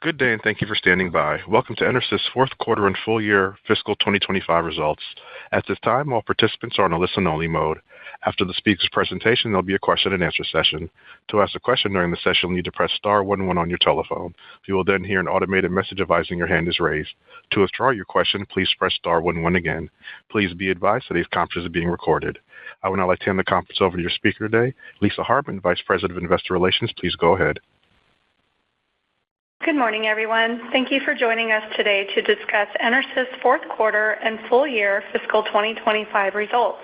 Good day, and thank you for standing by. Welcome to EnerSys' fourth quarter and full year fiscal 2025 results. At this time, all participants are on a listen-only mode. After the speaker's presentation, there'll be a question-and-answer session. To ask a question during the session, you'll need to press star 11 on your telephone. You will then hear an automated message advising your hand is raised. To withdraw your question, please press star 11 again. Please be advised today's conference is being recorded. I would now like to hand the conference over to your speaker today, Lisa Hartman, Vice President of Investor Relations. Please go ahead. Good morning, everyone. Thank you for joining us today to discuss EnerSys' fourth quarter and full year fiscal 2025 results.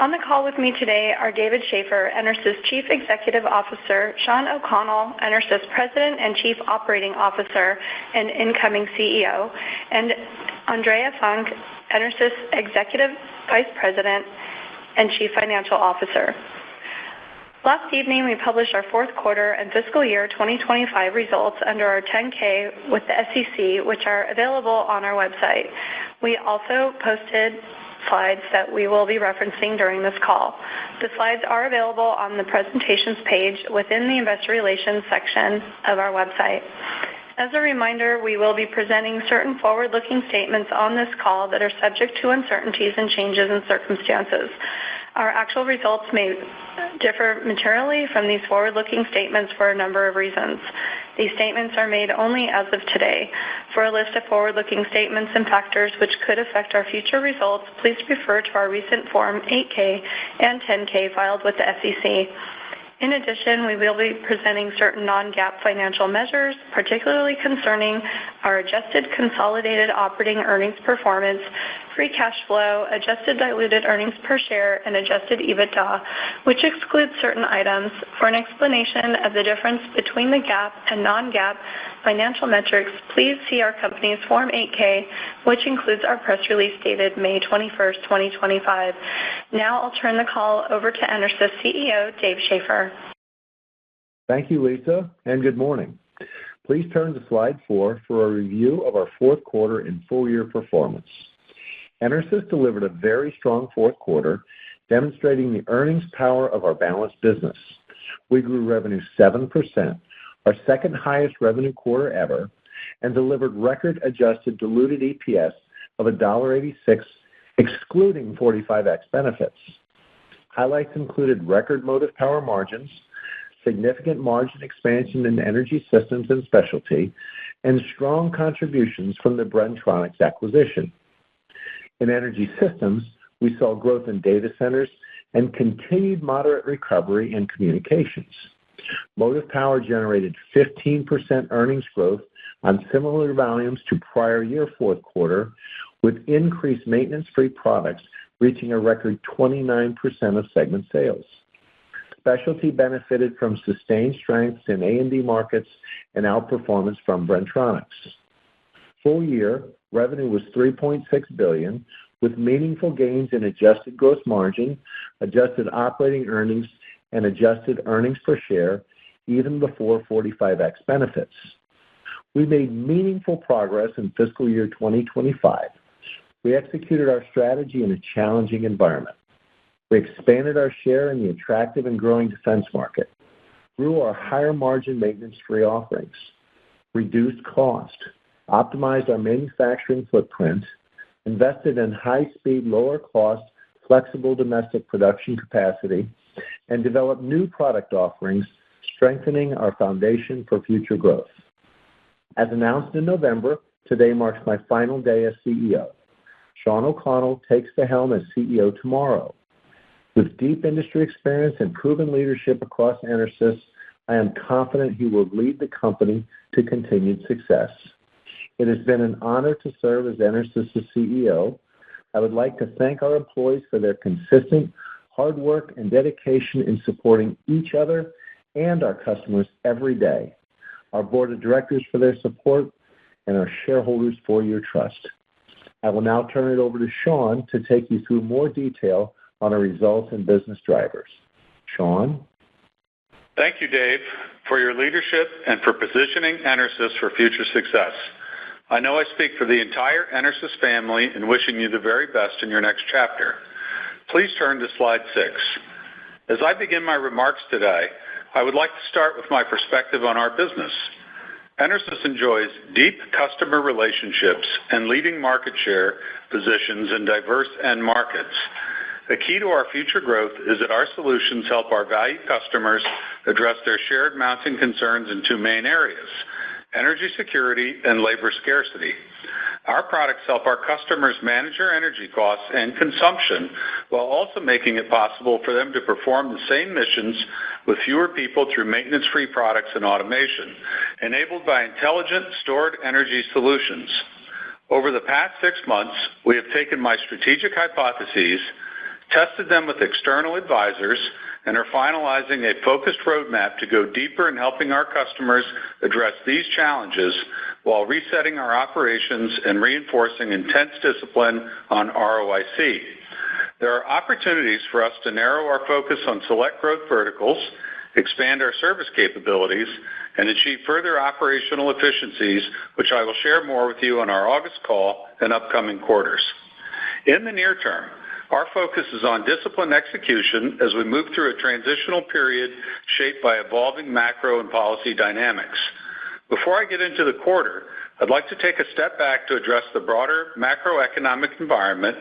On the call with me today are David Shaffer, EnerSys Chief Executive Officer, Shawn O'Connell, EnerSys President and Chief Operating Officer and incoming CEO, and Andrea Funk, EnerSys Executive Vice President and Chief Financial Officer. Last evening, we published our fourth quarter and fiscal year 2025 results under our 10-K with the SEC, which are available on our website. We also posted slides that we will be referencing during this call. The slides are available on the presentations page within the Investor Relations section of our website. As a reminder, we will be presenting certain forward-looking statements on this call that are subject to uncertainties and changes in circumstances. Our actual results may differ materially from these forward-looking statements for a number of reasons. These statements are made only as of today. For a list of forward-looking statements and factors which could affect our future results, please refer to our recent Form 8-K and 10-K filed with the SEC. In addition, we will be presenting certain non-GAAP financial measures, particularly concerning our adjusted consolidated operating earnings performance, free cash flow, adjusted diluted earnings per share, and adjusted EBITDA, which excludes certain items. For an explanation of the difference between the GAAP and non-GAAP financial metrics, please see our company's Form 8-K, which includes our press release dated May 21st, 2025. Now I'll turn the call over to EnerSys CEO, Dave Shaffer. Thank you, Lisa, and good morning. Please turn to slide 4 for a review of our fourth quarter and full year performance. EnerSys delivered a very strong fourth quarter, demonstrating the earnings power of our balanced business. We grew revenue 7%, our second highest revenue quarter ever, and delivered record adjusted diluted EPS of $1.86, excluding 45X benefits. Highlights included record motive power margins, significant margin expansion in energy systems and specialty, and strong contributions from the Bren-Tronics acquisition. In energy systems, we saw growth in data centers and continued moderate recovery in communications. Motive power generated 15% earnings growth on similar volumes to prior year fourth quarter, with increased maintenance-free products reaching a record 29% of segment sales. Specialty benefited from sustained strengths in A&D markets and outperformance from Bren-Tronics. Full year revenue was $3.6 billion, with meaningful gains in adjusted gross margin, adjusted operating earnings, and adjusted earnings per share, even before 45X benefits. We made meaningful progress in fiscal year 2025. We executed our strategy in a challenging environment. We expanded our share in the attractive and growing defense market, grew our higher margin maintenance-free offerings, reduced cost, optimized our manufacturing footprint, invested in high-speed, lower-cost, flexible domestic production capacity, and developed new product offerings, strengthening our foundation for future growth. As announced in November, today marks my final day as CEO. Shawn O'Connell takes the helm as CEO tomorrow. With deep industry experience and proven leadership across EnerSys, I am confident he will lead the company to continued success. It has been an honor to serve as EnerSys' CEO. I would like to thank our employees for their consistent hard work and dedication in supporting each other and our customers every day, our board of directors for their support, and our shareholders for your trust. I will now turn it over to Shawn to take you through more detail on our results and business drivers. Shawn? Thank you, Dave, for your leadership and for positioning EnerSys for future success. I know I speak for the entire EnerSys family in wishing you the very best in your next chapter. Please turn to slide 6. As I begin my remarks today, I would like to start with my perspective on our business. EnerSys enjoys deep customer relationships and leading market share positions in diverse end markets. The key to our future growth is that our solutions help our valued customers address their shared mounting concerns in two main areas: energy security and labor scarcity. Our products help our customers manage their energy costs and consumption while also making it possible for them to perform the same missions with fewer people through maintenance-free products and automation, enabled by intelligent stored energy solutions. Over the past 6 months, we have taken my strategic hypotheses, tested them with external advisors, and are finalizing a focused roadmap to go deeper in helping our customers address these challenges while resetting our operations and reinforcing intense discipline on ROIC. There are opportunities for us to narrow our focus on select growth verticals, expand our service capabilities, and achieve further operational efficiencies, which I will share more with you on our August call and upcoming quarters. In the near term, our focus is on disciplined execution as we move through a transitional period shaped by evolving macro and policy dynamics. Before I get into the quarter, I'd like to take a step back to address the broader macroeconomic environment,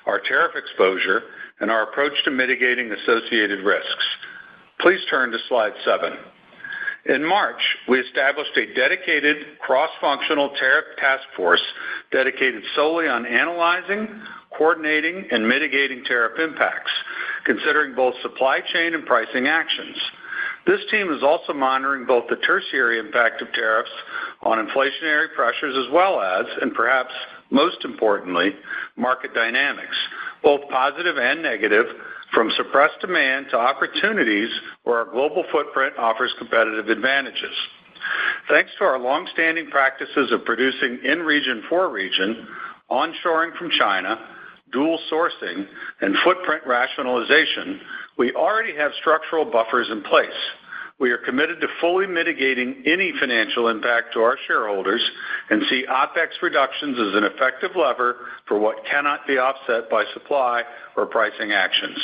our tariff exposure, and our approach to mitigating associated risks. Please turn to slide 7. In March, we established a dedicated cross-functional tariff task force dedicated solely on analyzing, coordinating, and mitigating tariff impacts, considering both supply chain and pricing actions. This team is also monitoring both the tertiary impact of tariffs on inflationary pressures as well as, and perhaps most importantly, market dynamics, both positive and negative, from suppressed demand to opportunities where our global footprint offers competitive advantages. Thanks to our long-standing practices of producing in region for region, onshoring from China, dual sourcing, and footprint rationalization, we already have structural buffers in place. We are committed to fully mitigating any financial impact to our shareholders and see OpEx reductions as an effective lever for what cannot be offset by supply or pricing actions.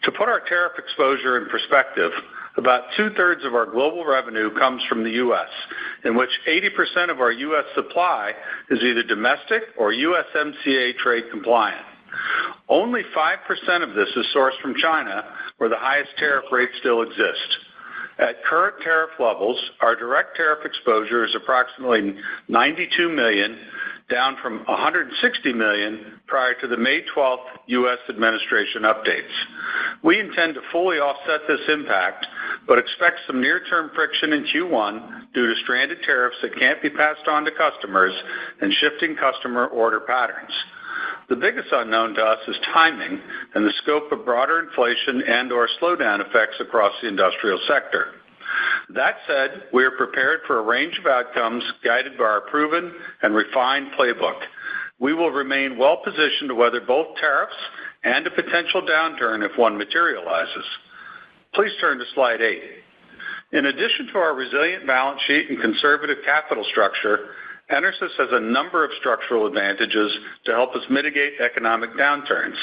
To put our tariff exposure in perspective, about 2/3 of our global revenue comes from the U.S., in which 80% of our U.S. supply is either domestic or USMCA trade compliant. Only 5% of this is sourced from China, where the highest tariff rates still exist. At current tariff levels, our direct tariff exposure is approximately $92 million, down from $160 million prior to the May 12th U.S. administration updates. We intend to fully offset this impact, but expect some near-term friction in Q1 due to stranded tariffs that can't be passed on to customers and shifting customer order patterns. The biggest unknown to us is timing and the scope of broader inflation and/or slowdown effects across the industrial sector. That said, we are prepared for a range of outcomes guided by our proven and refined playbook. We will remain well-positioned to weather both tariffs and a potential downturn if one materializes. Please turn to slide 8. In addition to our resilient balance sheet and conservative capital structure, EnerSys has a number of structural advantages to help us mitigate economic downturns.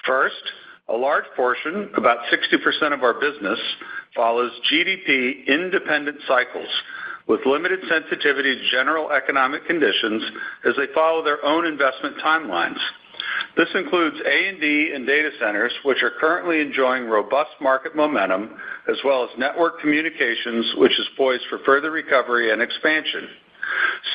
First, a large portion, about 60% of our business, follows GDP-independent cycles, with limited sensitivity to general economic conditions as they follow their own investment timelines. This includes A&D and data centers, which are currently enjoying robust market momentum, as well as network communications, which is poised for further recovery and expansion.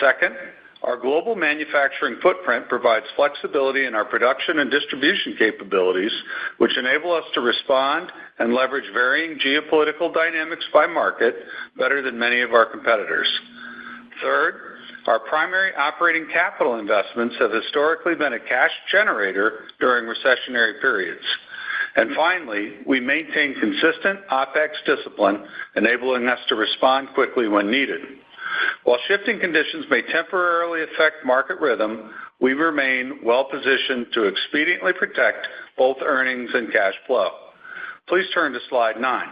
Second, our global manufacturing footprint provides flexibility in our production and distribution capabilities, which enable us to respond and leverage varying geopolitical dynamics by market better than many of our competitors. Third, our primary operating capital investments have historically been a cash generator during recessionary periods. And finally, we maintain consistent OpEx discipline, enabling us to respond quickly when needed. While shifting conditions may temporarily affect market rhythm, we remain well-positioned to expediently protect both earnings and cash flow. Please turn to slide 9.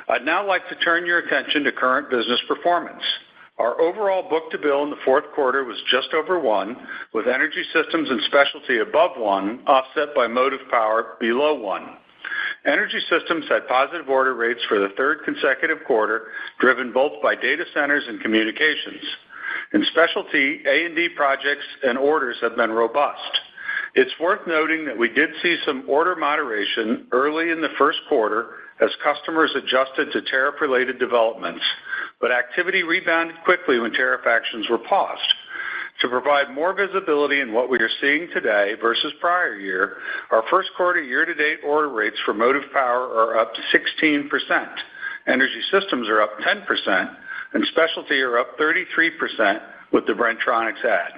I'd now like to turn your attention to current business performance. Our overall book-to-bill in the fourth quarter was just over 1, with Energy Systems and Specialty above 1, offset by Motive Power below 1. Energy Systems had positive order rates for the third consecutive quarter, driven both by data centers and communications. In specialty, A&D projects and orders have been robust. It's worth noting that we did see some order moderation early in the first quarter as customers adjusted to tariff-related developments, but activity rebounded quickly when tariff actions were paused. To provide more visibility in what we are seeing today versus prior year, our first quarter year-to-date order rates for motive power are up 16%. Energy Systems are up 10%, and specialty are up 33% with the Bren-Tronics add.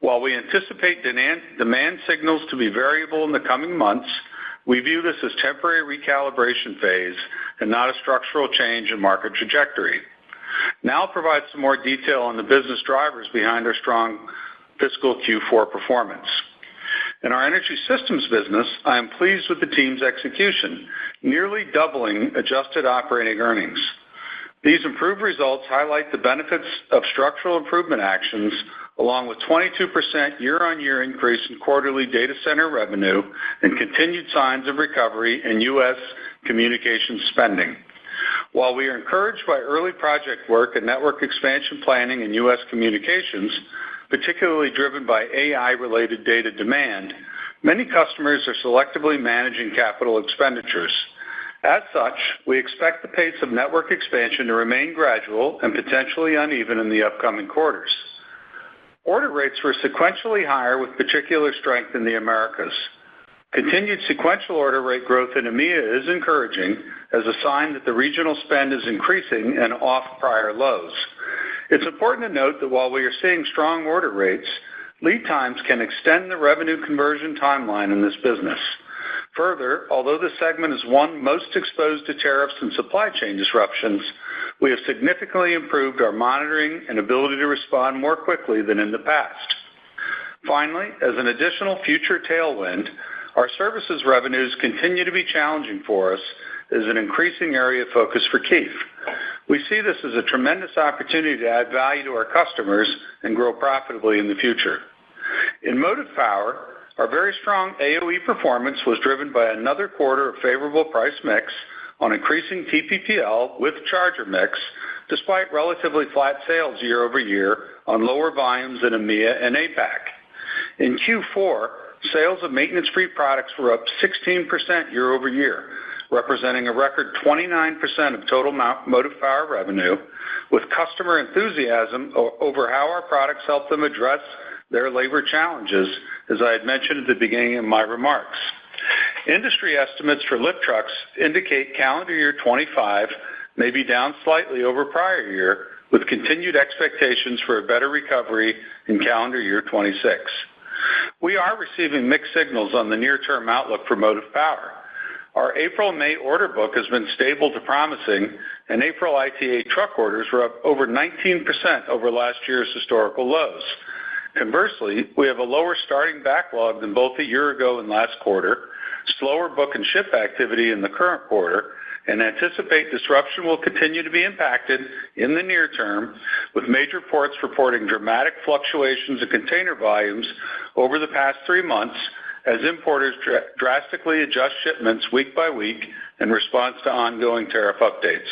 While we anticipate demand signals to be variable in the coming months, we view this as temporary recalibration phase and not a structural change in market trajectory. Now I'll provide some more detail on the business drivers behind our strong fiscal Q4 performance. In our Energy Systems business, I am pleased with the team's execution, nearly doubling adjusted operating earnings. These improved results highlight the benefits of structural improvement actions, along with 22% year-on-year increase in quarterly data center revenue and continued signs of recovery in U.S. communications spending. While we are encouraged by early project work and network expansion planning in U.S. communications, particularly driven by AI-related data demand, many customers are selectively managing capital expenditures. As such, we expect the pace of network expansion to remain gradual and potentially uneven in the upcoming quarters. Order rates were sequentially higher with particular strength in the Americas. Continued sequential order rate growth in EMEA is encouraging as a sign that the regional spend is increasing and off prior lows. It's important to note that while we are seeing strong order rates, lead times can extend the revenue conversion timeline in this business. Further, although this segment is one most exposed to tariffs and supply chain disruptions, we have significantly improved our monitoring and ability to respond more quickly than in the past. Finally, as an additional future tailwind, our services revenues continue to be challenging for us as an increasing area of focus for Keith. We see this as a tremendous opportunity to add value to our customers and grow profitably in the future. In motive power, our very strong AOE performance was driven by another quarter of favorable price mix on increasing TPPL with charger mix, despite relatively flat sales year over year on lower volumes in EMEA and APAC. In Q4, sales of maintenance-free products were up 16% year over year, representing a record 29% of total motive power revenue, with customer enthusiasm over how our products help them address their labor challenges, as I had mentioned at the beginning of my remarks. Industry estimates for lift trucks indicate calendar year 25 may be down slightly over prior year, with continued expectations for a better recovery in calendar year 26. We are receiving mixed signals on the near-term outlook for motive power. Our April-May order book has been stable to promising, and April ITA truck orders were up over 19% over last year's historical lows. Conversely, we have a lower starting backlog than both a year ago and last quarter, slower book and ship activity in the current quarter, and anticipate disruption will continue to be impacted in the near term, with major ports reporting dramatic fluctuations in container volumes over the past 3 months as importers drastically adjust shipments week by week in response to ongoing tariff updates.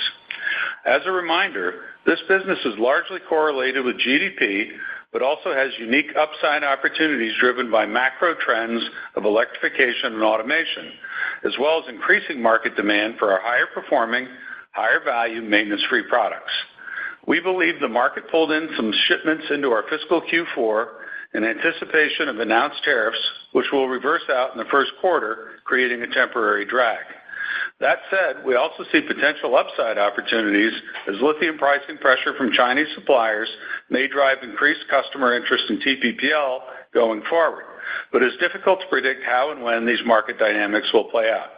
As a reminder, this business is largely correlated with GDP, but also has unique upside opportunities driven by macro trends of electrification and automation, as well as increasing market demand for our higher-performing, higher-value maintenance-free products. We believe the market pulled in some shipments into our fiscal Q4 in anticipation of announced tariffs, which will reverse out in the first quarter, creating a temporary drag. That said, we also see potential upside opportunities as lithium pricing pressure from Chinese suppliers may drive increased customer interest in TPPL going forward, but it's difficult to predict how and when these market dynamics will play out.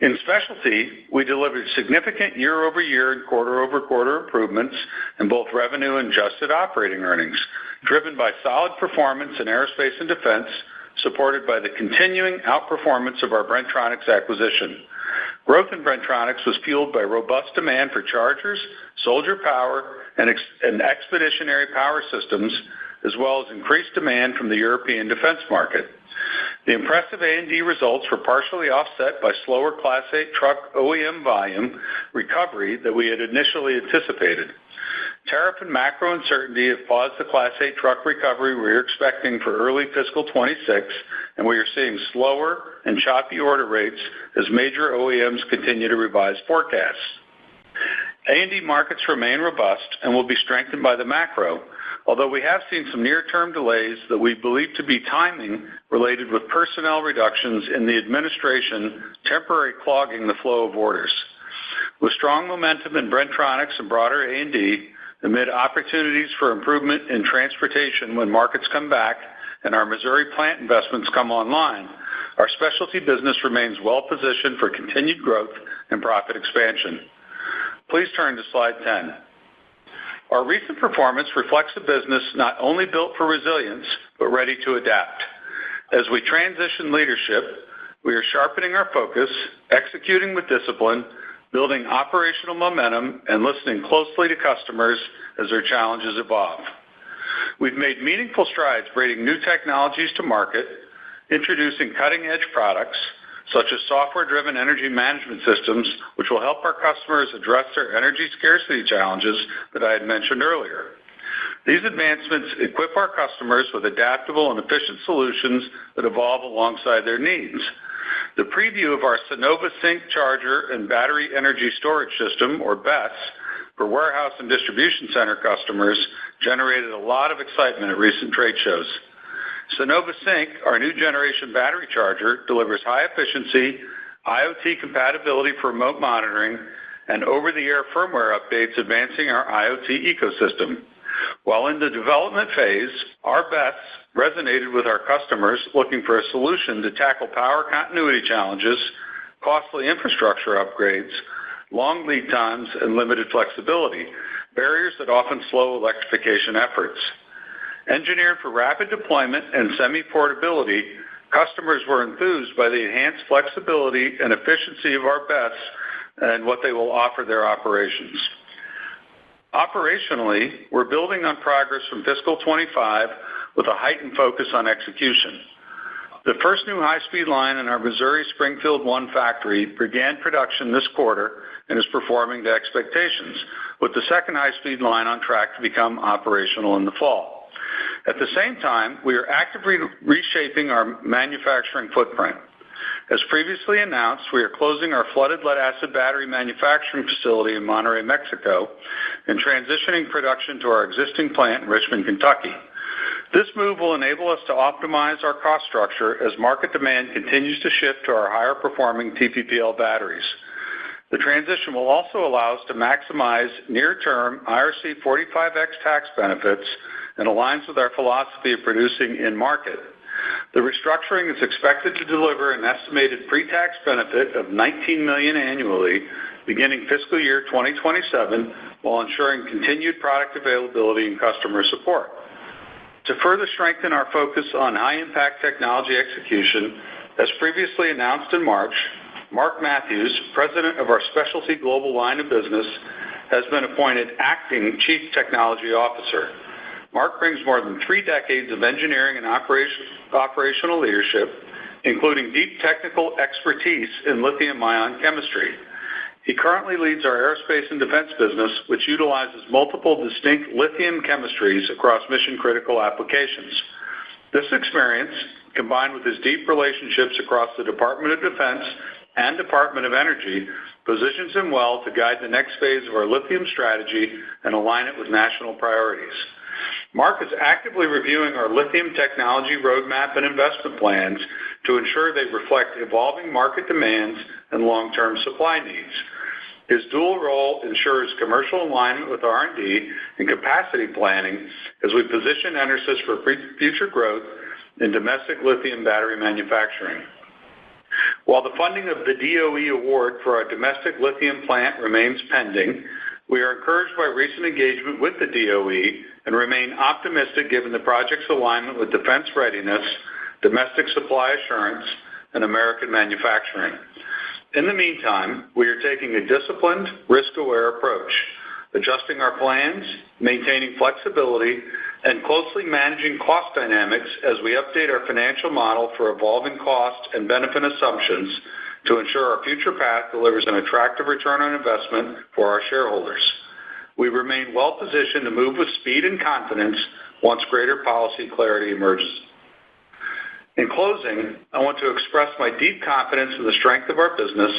In specialty, we delivered significant year-over-year and quarter-over-quarter improvements in both revenue and adjusted operating earnings, driven by solid performance in aerospace and defense, supported by the continuing outperformance of our Bren-Tronics acquisition. Growth in Bren-Tronics was fueled by robust demand for chargers, soldier power, and expeditionary power systems, as well as increased demand from the European defense market. The impressive A&D results were partially offset by slower Class 8 truck OEM volume recovery that we had initially anticipated. Tariff and macro uncertainty have paused the Class 8 truck recovery we were expecting for early fiscal 26, and we are seeing slower and choppy order rates as major OEMs continue to revise forecasts. A&D markets remain robust and will be strengthened by the macro, although we have seen some near-term delays that we believe to be timing related with personnel reductions in the administration temporarily clogging the flow of orders. With strong momentum in Bren-Tronics and broader A&D, amid opportunities for improvement in transportation when markets come back and our Missouri plant investments come online, our specialty business remains well-positioned for continued growth and profit expansion. Please turn to slide 10. Our recent performance reflects a business not only built for resilience, but ready to adapt. As we transition leadership, we are sharpening our focus, executing with discipline, building operational momentum, and listening closely to customers as their challenges evolve. We've made meaningful strides bringing new technologies to market, introducing cutting-edge products, such as software-driven energy management systems, which will help our customers address their energy scarcity challenges that I had mentioned earlier. These advancements equip our customers with adaptable and efficient solutions that evolve alongside their needs. The preview of our Sonova Sync Charger and Battery Energy Storage System, or BESS, for warehouse and distribution center customers generated a lot of excitement at recent trade shows. Sonova Sync, our new generation battery charger, delivers high efficiency, IoT compatibility for remote monitoring, and over-the-air firmware updates advancing our IoT ecosystem. While in the development phase, our BESS resonated with our customers looking for a solution to tackle power continuity challenges, costly infrastructure upgrades, long lead times, and limited flexibility, barriers that often slow electrification efforts. Engineered for rapid deployment and semi-portability, customers were enthused by the enhanced flexibility and efficiency of our BESS and what they will offer their operations. Operationally, we're building on progress from fiscal 25 with a heightened focus on execution. The first new high-speed line in our Missouri Springfield 1 factory began production this quarter and is performing to expectations, with the second high-speed line on track to become operational in the fall. At the same time, we are actively reshaping our manufacturing footprint. As previously announced, we are closing our flooded lead-acid battery manufacturing facility in Monterrey, Mexico, and transitioning production to our existing plant in Richmond, Kentucky. This move will enable us to optimize our cost structure as market demand continues to shift to our higher-performing TPPL batteries. The transition will also allow us to maximize near-term IRC 45X tax benefits and aligns with our philosophy of producing in-market. The restructuring is expected to deliver an estimated pre-tax benefit of $19 million annually, beginning fiscal year 2027, while ensuring continued product availability and customer support. To further strengthen our focus on high-impact technology execution, as previously announced in March, Mark Matthews, president of our Specialty Global line of business, has been appointed acting Chief Technology Officer. Mark brings more than 3 decades of engineering and operational leadership, including deep technical expertise in lithium-ion chemistry. He currently leads our aerospace and defense business, which utilizes multiple distinct lithium chemistries across mission-critical applications. This experience, combined with his deep relationships across the Department of Defense and Department of Energy, positions him well to guide the next phase of our lithium strategy and align it with national priorities. Mark is actively reviewing our lithium technology roadmap and investment plans to ensure they reflect evolving market demands and long-term supply needs. His dual role ensures commercial alignment with R&D and capacity planning as we position EnerSys for future growth in domestic lithium battery manufacturing. While the funding of the DOE award for our domestic lithium plant remains pending, we are encouraged by recent engagement with the DOE and remain optimistic given the project's alignment with defense readiness, domestic supply assurance, and American manufacturing. In the meantime, we are taking a disciplined, risk-aware approach, adjusting our plans, maintaining flexibility, and closely managing cost dynamics as we update our financial model for evolving cost and benefit assumptions to ensure our future path delivers an attractive return on investment for our shareholders. We remain well-positioned to move with speed and confidence once greater policy clarity emerges. In closing, I want to express my deep confidence in the strength of our business,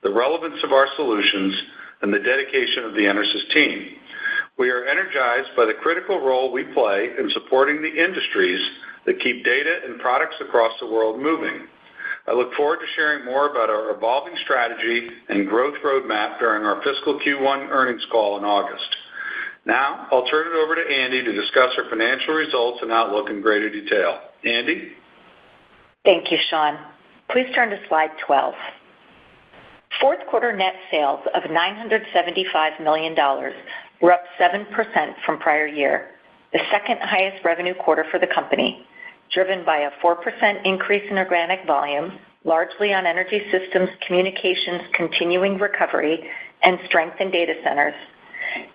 the relevance of our solutions, and the dedication of the EnerSys team. We are energized by the critical role we play in supporting the industries that keep data and products across the world moving. I look forward to sharing more about our evolving strategy and growth roadmap during our fiscal Q1 earnings call in August. Now, I'll turn it over to Andy to discuss our financial results and outlook in greater detail. Andy? Thank you, Sean. Please turn to slide 12. Fourth quarter net sales of $975 million were up 7% from prior year, the second highest revenue quarter for the company, driven by a 4% increase in organic volume, largely on Energy Systems Communications continuing recovery and strength in data centers,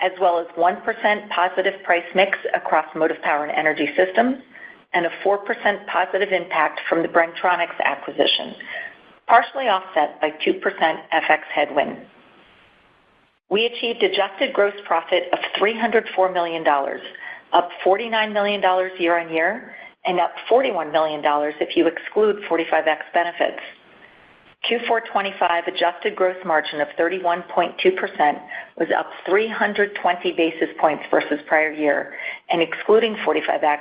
as well as 1% positive price mix across Motive Power and Energy Systems, and a 4% positive impact from the Bren-Tronics acquisition, partially offset by 2% FX headwind. We achieved adjusted gross profit of $304 million, up $49 million year-on-year, and up $41 million if you exclude 45X benefits. Q4 25 adjusted gross margin of 31.2% was up 320 basis points versus prior year, and excluding 45X,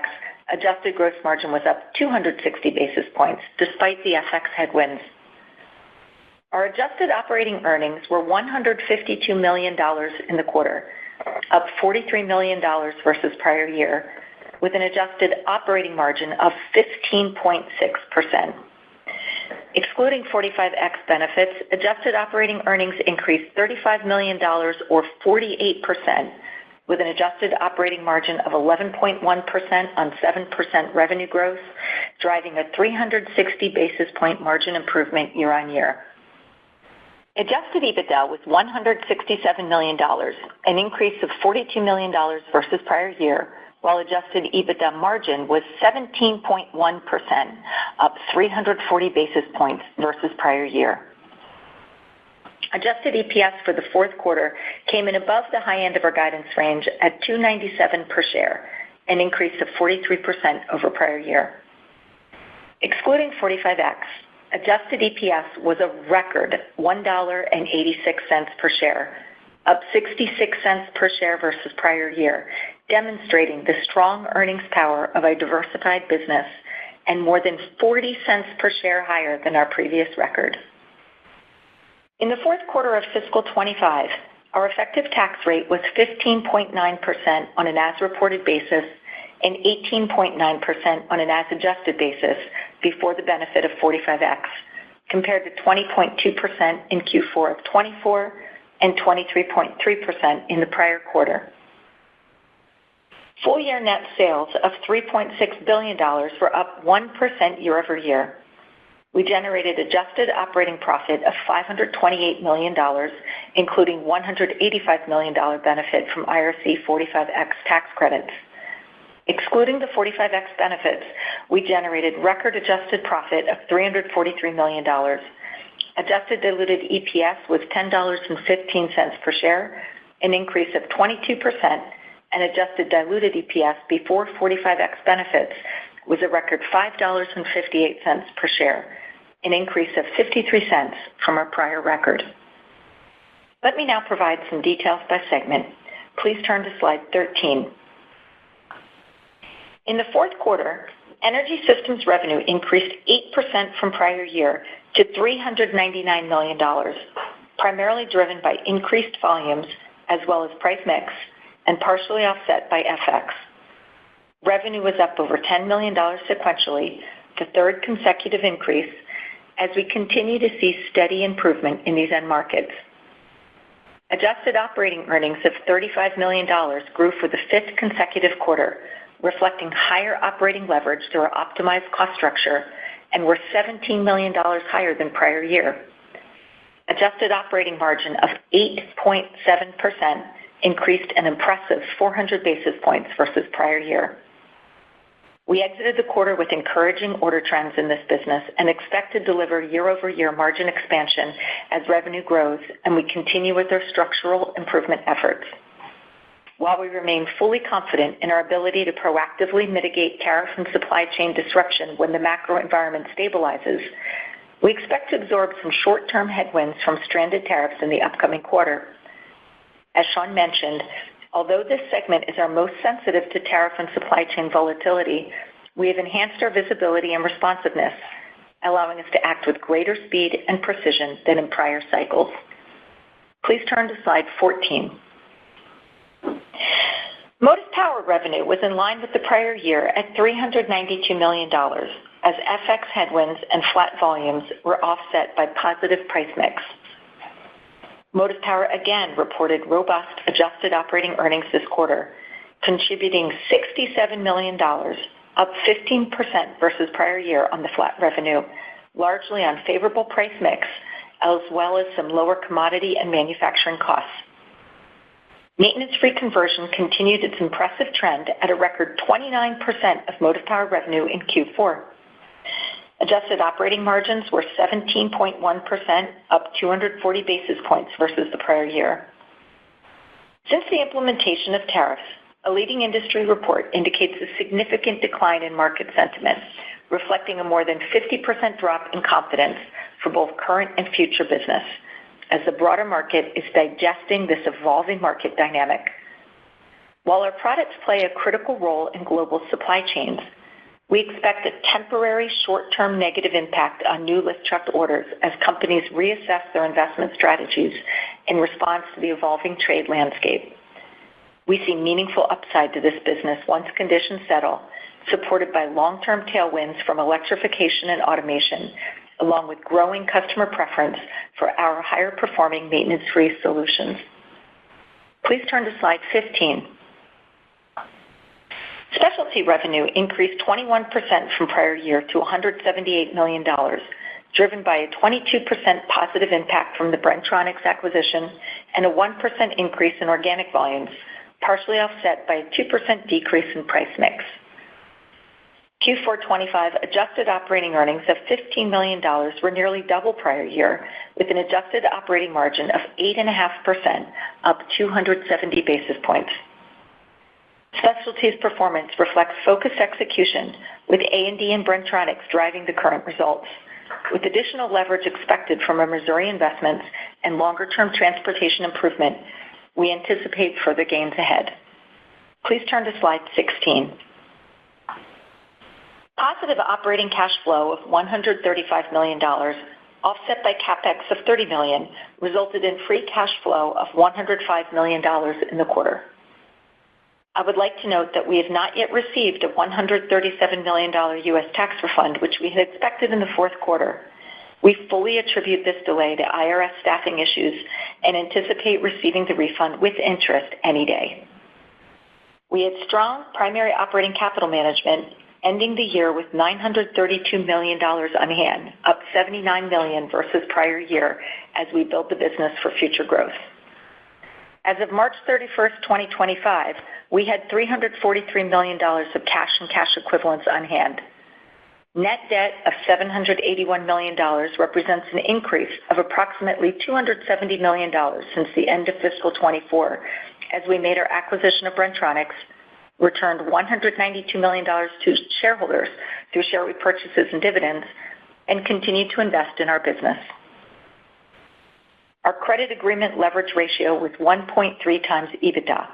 adjusted gross margin was up 260 basis points despite the FX headwinds. Our adjusted operating earnings were $152 million in the quarter, up $43 million versus prior year, with an adjusted operating margin of 15.6%. Excluding 45X benefits, adjusted operating earnings increased $35 million or 48%, with an adjusted operating margin of 11.1% on 7% revenue growth, driving a 360 basis point margin improvement year-on-year. Adjusted EBITDA was $167 million, an increase of $42 million versus prior year, while adjusted EBITDA margin was 17.1%, up 340 basis points versus prior year. Adjusted EPS for the fourth quarter came in above the high end of our guidance range at $2.97 per share, an increase of 43% over prior year. Excluding 45X, adjusted EPS was a record $1.86 per share, up 66 cents per share versus prior year, demonstrating the strong earnings power of a diversified business and more than 40 cents per share higher than our previous record. In the fourth quarter of fiscal 25, our effective tax rate was 15.9% on an as-reported basis and 18.9% on an as-adjusted basis before the benefit of 45X, compared to 20.2% in Q4 of 24 and 23.3% in the prior quarter. Full-year net sales of $3.6 billion were up 1% year-over-year. We generated adjusted operating profit of $528 million, including $185 million benefit from IRC 45X tax credits. Excluding the 45X benefits, we generated record adjusted profit of $343 million. Adjusted diluted EPS was $10.15 per share, an increase of 22%, and adjusted diluted EPS before 45X benefits was a record $5.58 per share, an increase of 53 cents from our prior record. Let me now provide some details by segment. Please turn to slide 13. In the fourth quarter, Energy Systems revenue increased 8% from prior year to $399 million, primarily driven by increased volumes as well as price mix, and partially offset by FX. Revenue was up over $10 million sequentially, the third consecutive increase, as we continue to see steady improvement in these end markets. Adjusted operating earnings of $35 million grew for the fifth consecutive quarter, reflecting higher operating leverage through our optimized cost structure, and were $17 million higher than prior year. Adjusted operating margin of 8.7% increased an impressive 400 basis points versus prior year. We exited the quarter with encouraging order trends in this business and expect to deliver year-over-year margin expansion as revenue grows and we continue with our structural improvement efforts. While we remain fully confident in our ability to proactively mitigate tariff and supply chain disruption when the macro environment stabilizes, we expect to absorb some short-term headwinds from stranded tariffs in the upcoming quarter. As Sean mentioned, although this segment is our most sensitive to tariff and supply chain volatility, we have enhanced our visibility and responsiveness, allowing us to act with greater speed and precision than in prior cycles. Please turn to slide 14. Motive Power revenue was in line with the prior year at $392 million, as FX headwinds and flat volumes were offset by positive price mix. Motive Power again reported robust adjusted operating earnings this quarter, contributing $67 million, up 15% versus prior year on the flat revenue, largely on favorable price mix, as well as some lower commodity and manufacturing costs. Maintenance-free conversion continued its impressive trend at a record 29% of Motive Power revenue in Q4. Adjusted operating margins were 17.1%, up 240 basis points versus the prior year. Since the implementation of tariffs, a leading industry report indicates a significant decline in market sentiment, reflecting a more than 50% drop in confidence for both current and future business, as the broader market is digesting this evolving market dynamic. While our products play a critical role in global supply chains, we expect a temporary short-term negative impact on new lift truck orders as companies reassess their investment strategies in response to the evolving trade landscape. We see meaningful upside to this business once conditions settle, supported by long-term tailwinds from electrification and automation, along with growing customer preference for our higher-performing maintenance-free solutions. Please turn to slide 15. Specialty revenue increased 21% from prior year to $178 million, driven by a 22% positive impact from the Bren-Tronics acquisition and a 1% increase in organic volumes, partially offset by a 2% decrease in price mix. Q4 '25 adjusted operating earnings of $15 million were nearly double prior year, with an adjusted operating margin of 8.5%, up 270 basis points. Specialty's performance reflects focused execution, with A&D and Bren-Tronics driving the current results. With additional leverage expected from our Missouri investments and longer-term transportation improvement, we anticipate further gains ahead. Please turn to slide 16. Positive operating cash flow of $135 million, offset by CapEx of $30 million, resulted in free cash flow of $105 million in the quarter. I would like to note that we have not yet received a $137 million U.S. tax refund, which we had expected in the fourth quarter. We fully attribute this delay to IRS staffing issues and anticipate receiving the refund with interest any day. We had strong primary operating capital management, ending the year with $932 million on hand, up $79 million versus prior year as we build the business for future growth. As of March 31st, 2025, we had $343 million of cash and cash equivalents on hand. Net debt of $781 million represents an increase of approximately $270 million since the end of fiscal 24, as we made our acquisition of Bren-Tronics, returned $192 million to shareholders through share repurchases and dividends, and continued to invest in our business. Our credit agreement leverage ratio was 1.3 times EBITDA.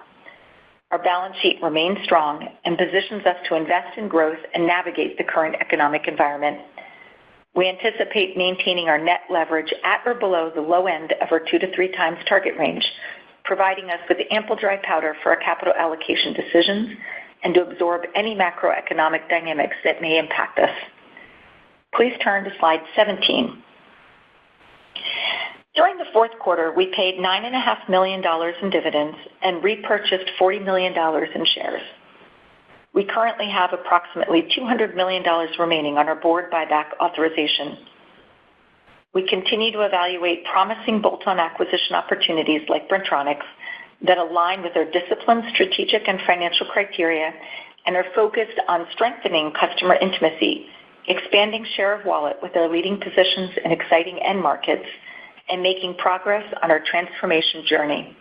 Our balance sheet remains strong and positions us to invest in growth and navigate the current economic environment. We anticipate maintaining our net leverage at or below the low end of our 2 to 3 times target range, providing us with ample dry powder for our capital allocation decisions and to absorb any macroeconomic dynamics that may impact us. Please turn to slide 17. During the fourth quarter, we paid $9.5 million in dividends and repurchased $40 million in shares. We currently have approximately $200 million remaining on our board buyback authorization. We continue to evaluate promising bolt-on acquisition opportunities like Bren-Tronics that align with our disciplined strategic and financial criteria and are focused on strengthening customer intimacy, expanding share of wallet with our leading positions in exciting end markets, and making progress on our transformation journey.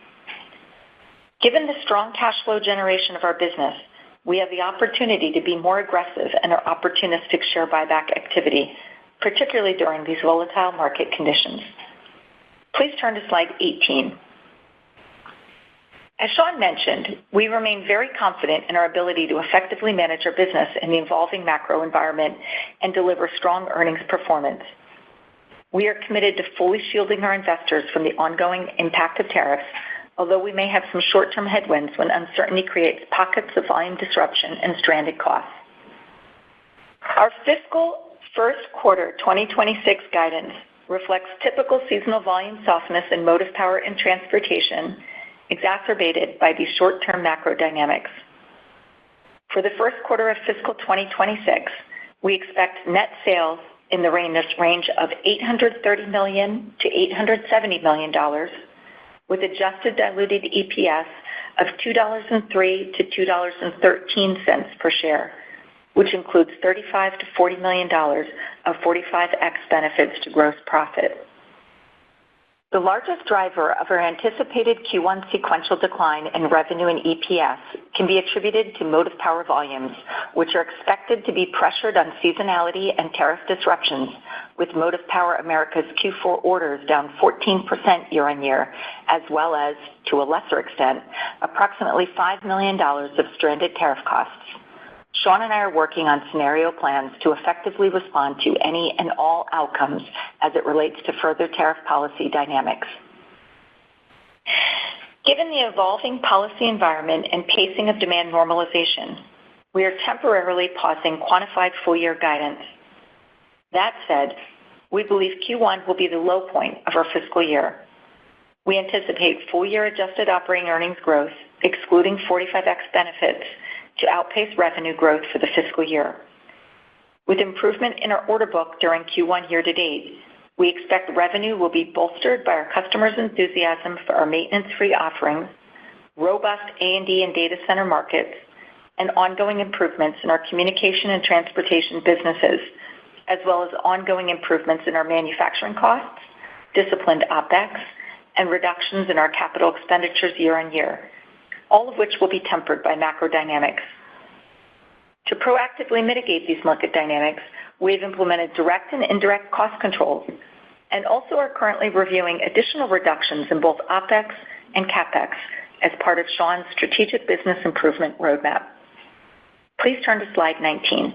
Given the strong cash flow generation of our business, we have the opportunity to be more aggressive in our opportunistic share buyback activity, particularly during these volatile market conditions. Please turn to slide 18. As Sean mentioned, we remain very confident in our ability to effectively manage our business in the evolving macro environment and deliver strong earnings performance. We are committed to fully shielding our investors from the ongoing impact of tariffs, although we may have some short-term headwinds when uncertainty creates pockets of volume disruption and stranded costs. Our fiscal first quarter 2026 guidance reflects typical seasonal volume softness in motive power and transportation, exacerbated by these short-term macro dynamics. For the first quarter of fiscal 2026, we expect net sales in the range of $830 million to $870 million, with adjusted diluted EPS of $2.03 to $2.13 per share, which includes $35 to $40 million of 45X benefits to gross profit. The largest driver of our anticipated Q1 sequential decline in revenue and EPS can be attributed to motive power volumes, which are expected to be pressured on seasonality and tariff disruptions, with Motive Power America's Q4 orders down 14% year-on-year, as well as, to a lesser extent, approximately $5 million of stranded tariff costs. Sean and I are working on scenario plans to effectively respond to any and all outcomes as it relates to further tariff policy dynamics. Given the evolving policy environment and pacing of demand normalization, we are temporarily pausing quantified full-year guidance. That said, we believe Q1 will be the low point of our fiscal year. We anticipate full-year adjusted operating earnings growth, excluding 45X benefits, to outpace revenue growth for the fiscal year. With improvement in our order book during Q1 year-to-date, we expect revenue will be bolstered by our customers' enthusiasm for our maintenance-free offerings, robust A&D and data center markets, and ongoing improvements in our communication and transportation businesses, as well as ongoing improvements in our manufacturing costs, disciplined OpEx, and reductions in our capital expenditures year-on-year, all of which will be tempered by macro dynamics. To proactively mitigate these market dynamics, we have implemented direct and indirect cost controls and also are currently reviewing additional reductions in both OpEx and CapEx as part of Sean's strategic business improvement roadmap. Please turn to slide 19.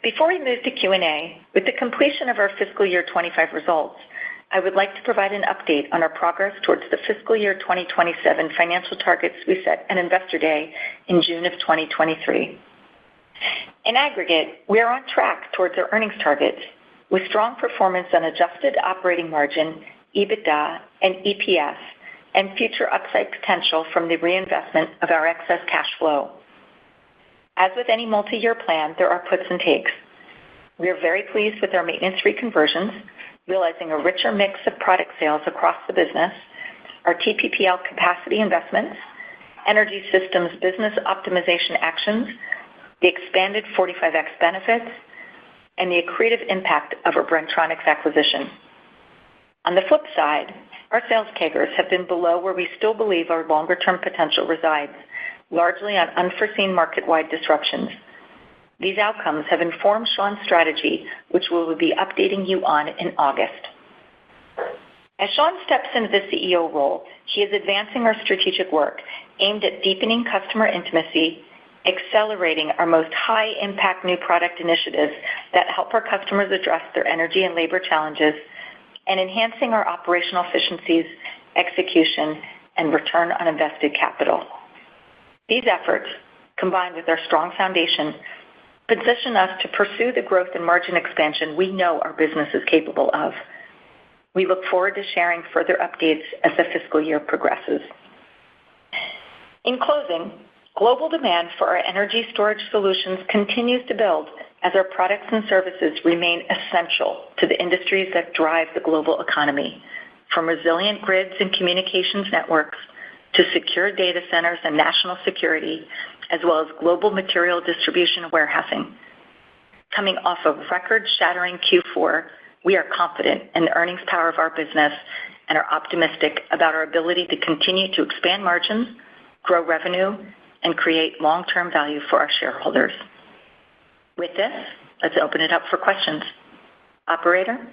Before we move to Q&A, with the completion of our fiscal year 25 results, I would like to provide an update on our progress towards the fiscal year 2027 financial targets we set at Investor Day in June of 2023. In aggregate, we are on track towards our earnings targets, with strong performance on adjusted operating margin, EBITDA, and EPS, and future upside potential from the reinvestment of our excess cash flow. As with any multi-year plan, there are puts and takes. We are very pleased with our maintenance-free conversions, realizing a richer mix of product sales across the business, our TPPL capacity investments, energy systems business optimization actions, the expanded 45X benefits, and the accretive impact of our Bren-Tronics acquisition. On the flip side, our sales CAGRs have been below where we still believe our longer-term potential resides, largely on unforeseen market-wide disruptions. These outcomes have informed Sean's strategy, which we will be updating you on in August. As Sean steps into the CEO role, he is advancing our strategic work aimed at deepening customer intimacy, accelerating our most high-impact new product initiatives that help our customers address their energy and labor challenges, and enhancing our operational efficiencies, execution, and return on invested capital. These efforts, combined with our strong foundation, position us to pursue the growth and margin expansion we know our business is capable of. We look forward to sharing further updates as the fiscal year progresses. In closing, global demand for our energy storage solutions continues to build as our products and services remain essential to the industries that drive the global economy, from resilient grids and communications networks to secure data centers and national security, as well as global material distribution and warehousing. Coming off a record-shattering Q4, we are confident in the earnings power of our business and are optimistic about our ability to continue to expand margins, grow revenue, and create long-term value for our shareholders. With this, let's open it up for questions. Operator?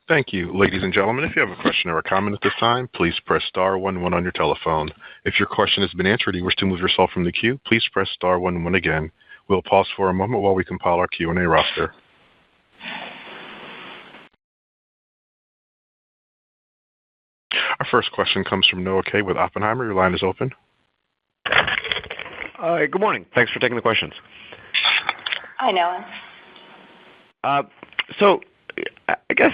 Thank you. Ladies and gentlemen, if you have a question or a comment at this time, please press star 11 on your telephone. If your question has been answered and you wish to move yourself from the queue, please press star 11 again. We'll pause for a moment while we compile our Q&A roster. Our first question comes from Noah Kaye with Oppenheimer. Your line is open. Good morning. Thanks for taking the questions. Hi, Noah. So I guess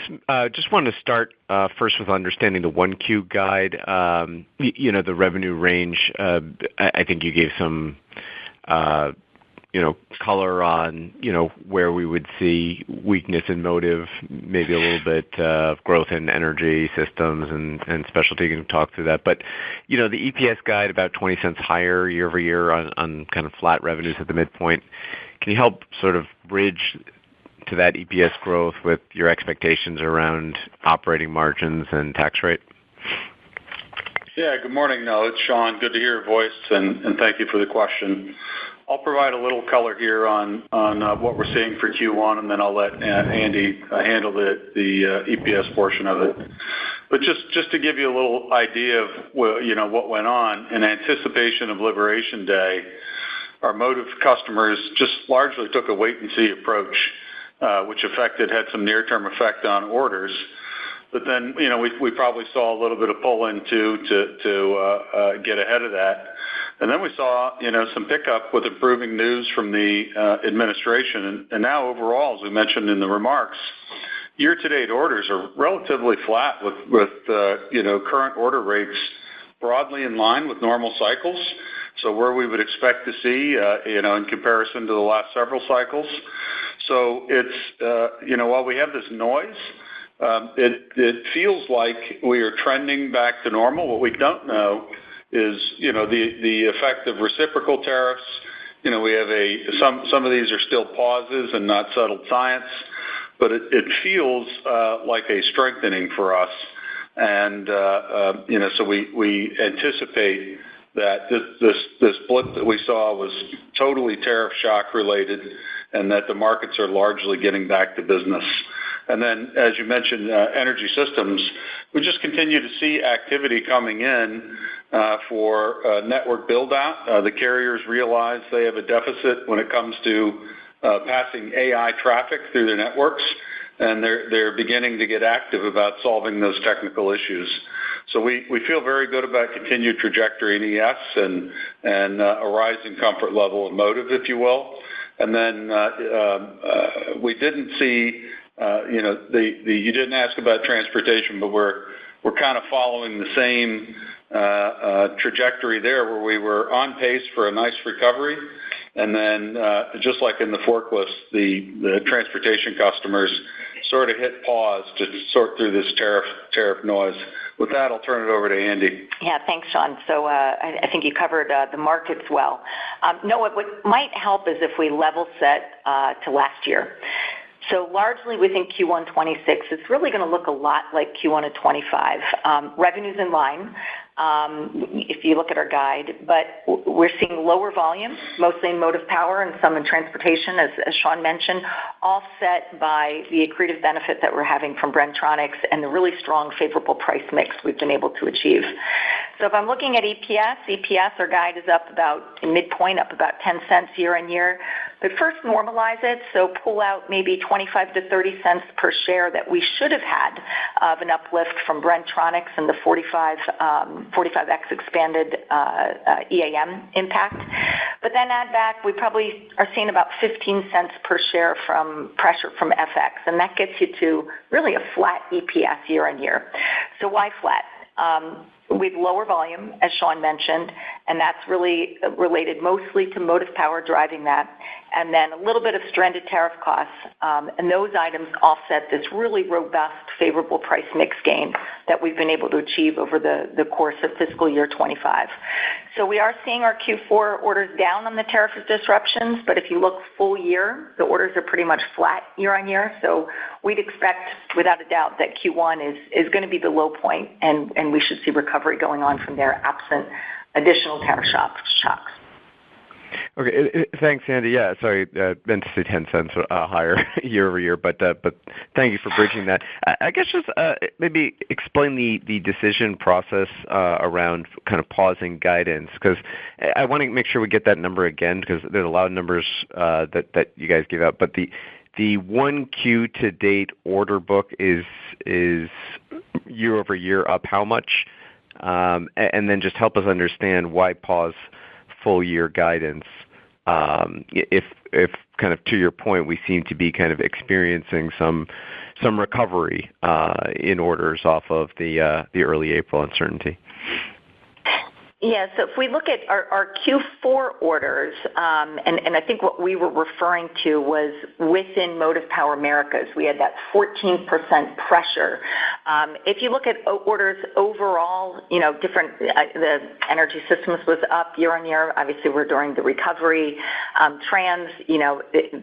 just wanted to start first with understanding the 1Q guide. The revenue range, I think you gave some color on, where we would see weakness in motive, maybe a little bit of growth in energy systems and specialty. You can talk through that. But, the EPS guide about 20 cents higher year over year on kind of flat revenues at the midpoint. Can you help sort of bridge to that EPS growth with your expectations around operating margins and tax rate? Yeah, good morning, Noah. It's Sean. Good to hear your voice, and thank you for the question. I'll provide a little color here on what we're seeing for Q1, and then I'll let Andy handle the EPS portion of it. But just to give you a little idea of what went on, in anticipation of Liberation Day, our motive customers just largely took a wait-and-see approach, which had some near-term effect on orders. But then, we probably saw a little bit of pull-in to get ahead of that. And then we saw, some pickup with improving news from the administration. And now overall, as we mentioned in the remarks, year-to-date orders are relatively flat with current order rates broadly in line with normal cycles. So where we would expect to see, in comparison to the last several cycles. So it's, while we have this noise, it feels like we are trending back to normal. What we don't know is, the effect of reciprocal tariffs. We have some of these are still pauses and not settled science, but it feels like a strengthening for us. And, so we anticipate that this blip that we saw was totally tariff shock related and that the markets are largely getting back to business. And then, as you mentioned, energy systems, we just continue to see activity coming in for network build-out. The carriers realize they have a deficit when it comes to passing AI traffic through their networks, and they're beginning to get active about solving those technical issues. So we feel very good about continued trajectory in ES and a rising comfort level in motive, if you will. And then we didn't see, you didn't ask about transportation, but we're kind of following the same trajectory there, where we were on pace for a nice recovery. And then just like in the forklifts, the transportation customers sort of hit pause to sort through this tariff noise. With that, I'll turn it over to Andy. Yeah, thanks, Sean. So I think you covered the markets well. What might help is if we level set to last year. So largely within Q1 26, it's really going to look a lot like Q1 of 25. Revenues in line, if you look at our guide, but we're seeing lower volume, mostly in motive power and some in transportation, as Sean mentioned, offset by the accretive benefit that we're having from Bren-Tronics and the really strong favorable price mix we've been able to achieve. So if I'm looking at EPS, our guide is up about midpoint, up about 10 cents year on year. But first normalize it, so pull out maybe 25 to 30 cents per share that we should have had of an uplift from Bren-Tronics and the 45X expanded EAM impact. But then add back, we probably are seeing about 15 cents per share from pressure from FX, and that gets you to really a flat EPS year on year. So why flat? with lower volume, as Sean mentioned, and that's really related mostly to motive power driving that, and then a little bit of stranded tariff costs, and those items offset this really robust, favorable price mix gain that we've been able to achieve over the course of fiscal year 25. So we are seeing our Q4 orders down on the tariff disruptions, but if you look full year, the orders are pretty much flat year on year. So we'd expect, without a doubt, that Q1 is going to be the low point, and we should see recovery going on from there, absent additional tariff shocks. Okay, thanks, Sandy. Yeah, sorry, meant to say 10 cents higher year over year, but thank you for bridging that. I guess just maybe explain the decision process around kind of pausing guidance, because I want to make sure we get that number again, because there's a lot of numbers that you guys gave out, but the 1Q to date order book is year over year up how much? And then just help us understand why pause full year guidance, if kind of to your point, we seem to be kind of experiencing some recovery in orders off of the early April uncertainty. Yeah, so if we look at our Q4 orders, and I think what we were referring to was within Motive Power Americas, we had that 14% pressure. If you look at orders overall, different, the energy systems was up year on year. Obviously, we're during the recovery. Trans,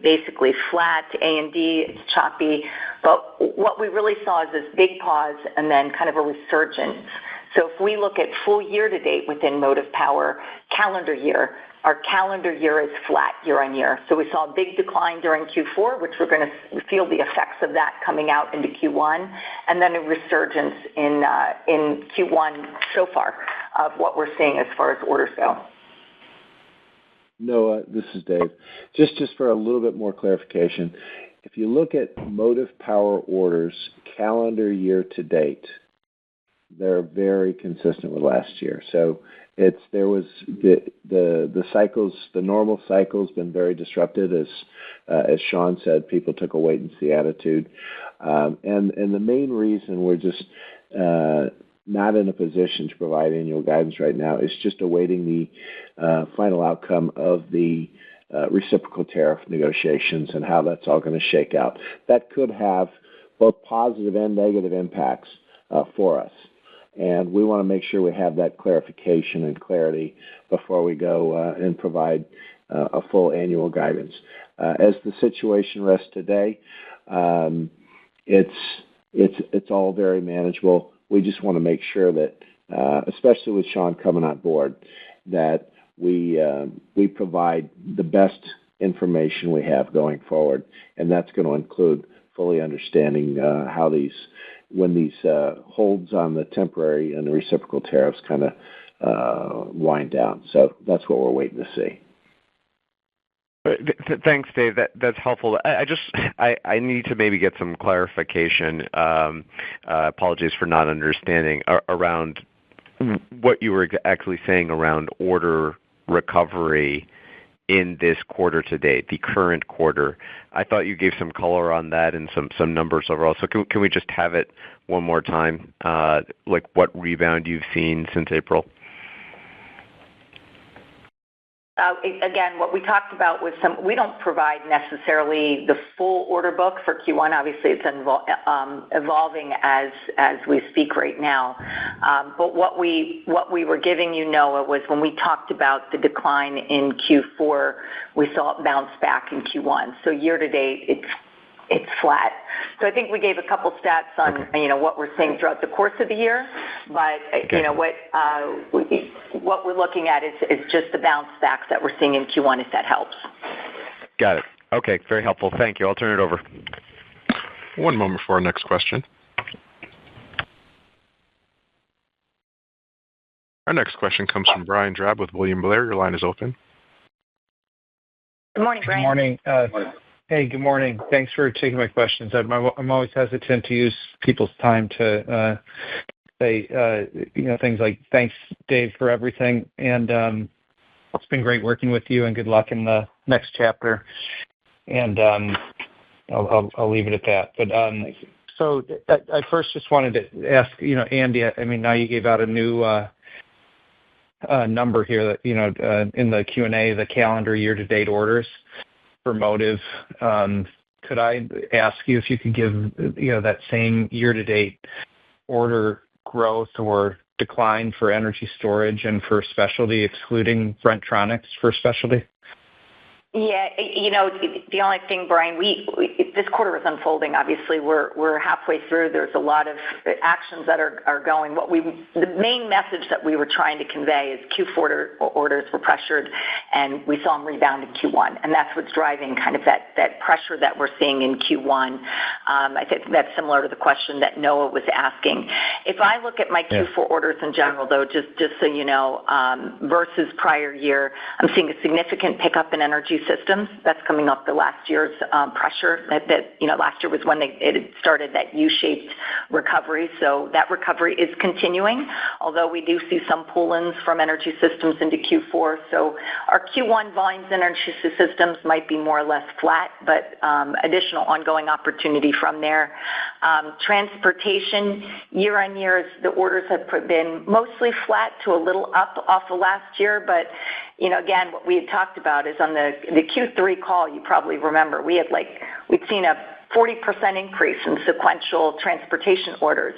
basically flat. A&D, it's choppy. But what we really saw is this big pause and then kind of a resurgence. So if we look at full year to date within Motive Power calendar year, our calendar year is flat year on year. So we saw a big decline during Q4, which we're going to feel the effects of that coming out into Q1, and then a resurgence in Q1 so far of what we're seeing as far as orders go. Noah, this is Dave. Just for a little bit more clarification, if you look at Motive Power orders calendar year to date, they're very consistent with last year. So there was the cycles, the normal cycle's been very disrupted, as Sean said. People took a wait and see attitude, and the main reason we're just not in a position to provide annual guidance right now is just awaiting the final outcome of the reciprocal tariff negotiations and how that's all going to shake out. That could have both positive and negative impacts for us. And we want to make sure we have that clarification and clarity before we go and provide a full annual guidance. As the situation rests today, it's all very manageable. We just want to make sure that, especially with Sean coming on board, that we provide the best information we have going forward, and that's going to include fully understanding how when these holds on the temporary and the reciprocal tariffs kind of wind down. So that's what we're waiting to see. Thanks, Dave. That's helpful. I need to maybe get some clarification. Apologies for not understanding around what you were actually saying around order recovery in this quarter to date, the current quarter. I thought you gave some color on that and some numbers overall. So can we just have it one more time, like what rebound you've seen since April? Again, what we talked about was we don't provide necessarily the full order book for Q1. Obviously, it's evolving as we speak right now. But what we were giving you, Noah, was when we talked about the decline in Q4, we saw it bounce back in Q1. So year to date, it's flat. So I think we gave a couple stats on what we're seeing throughout the course of the year, but what we're looking at is just the bounce backs that we're seeing in Q1, if that helps. Got it. Okay, very helpful. Thank you. I'll turn it over. One moment for our next question. Our next question comes from Brian Drab with William Blair. Your line is open. Good morning, Brian. Good morning. Hey, good morning. Thanks for taking my questions. I'm always hesitant to use people's time to say things like "Thanks, Dave, for everything," and it's been great working with you. And good luck in the next chapter. And I'll leave it at that. But So I first just wanted to ask, Andy, I mean, now you gave out a new number here that, in the Q&A, the calendar year-to-date orders for Motive. Could I ask you if you could give, that same year-to-date order growth or decline for energy storage and for specialty, excluding Bren-Tronics for specialty? Yeah, the only thing, Brian, this quarter is unfolding. Obviously, we're halfway through. There's a lot of actions that are going. The main message that we were trying to convey is Q4 orders were pressured, and we saw them rebound in Q1, and that's what's driving kind of that pressure that we're seeing in Q1. I think that's similar to the question that Noah was asking. If I look at my Q4 orders in general, though, just so you know, versus prior year, I'm seeing a significant pickup in energy systems. That's coming off the last year's pressure. Last year was when it started that U-shaped recovery. So that recovery is continuing, although we do see some pull-ins from energy systems into Q4. So our Q1 volumes in energy systems might be more or less flat, but additional ongoing opportunity from there. Transportation, year on year, the orders have been mostly flat to a little up off of last year, but again, what we had talked about is on the Q3 call, you probably remember, we'd seen a 40% increase in sequential transportation orders.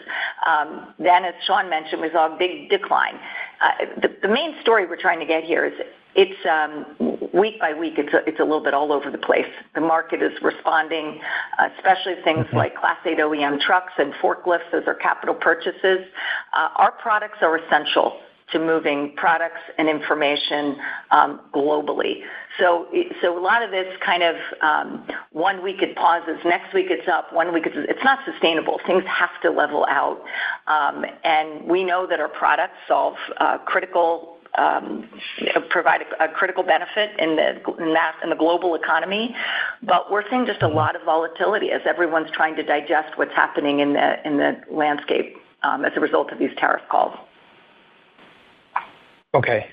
Then, as Sean mentioned, we saw a big decline. The main story we're trying to get here is it's week by week, it's a little bit all over the place. The market is responding, especially things like Class 8 OEM trucks and forklifts. Those are capital purchases. Our products are essential to moving products and information globally. So a lot of this kind of 1 week it pauses, next week it's up, 1 week it's not sustainable. Things have to level out. And we know that our products solve provide a critical benefit in the global economy, but we're seeing just a lot of volatility as everyone's trying to digest what's happening in the landscape as a result of these tariff calls. Okay,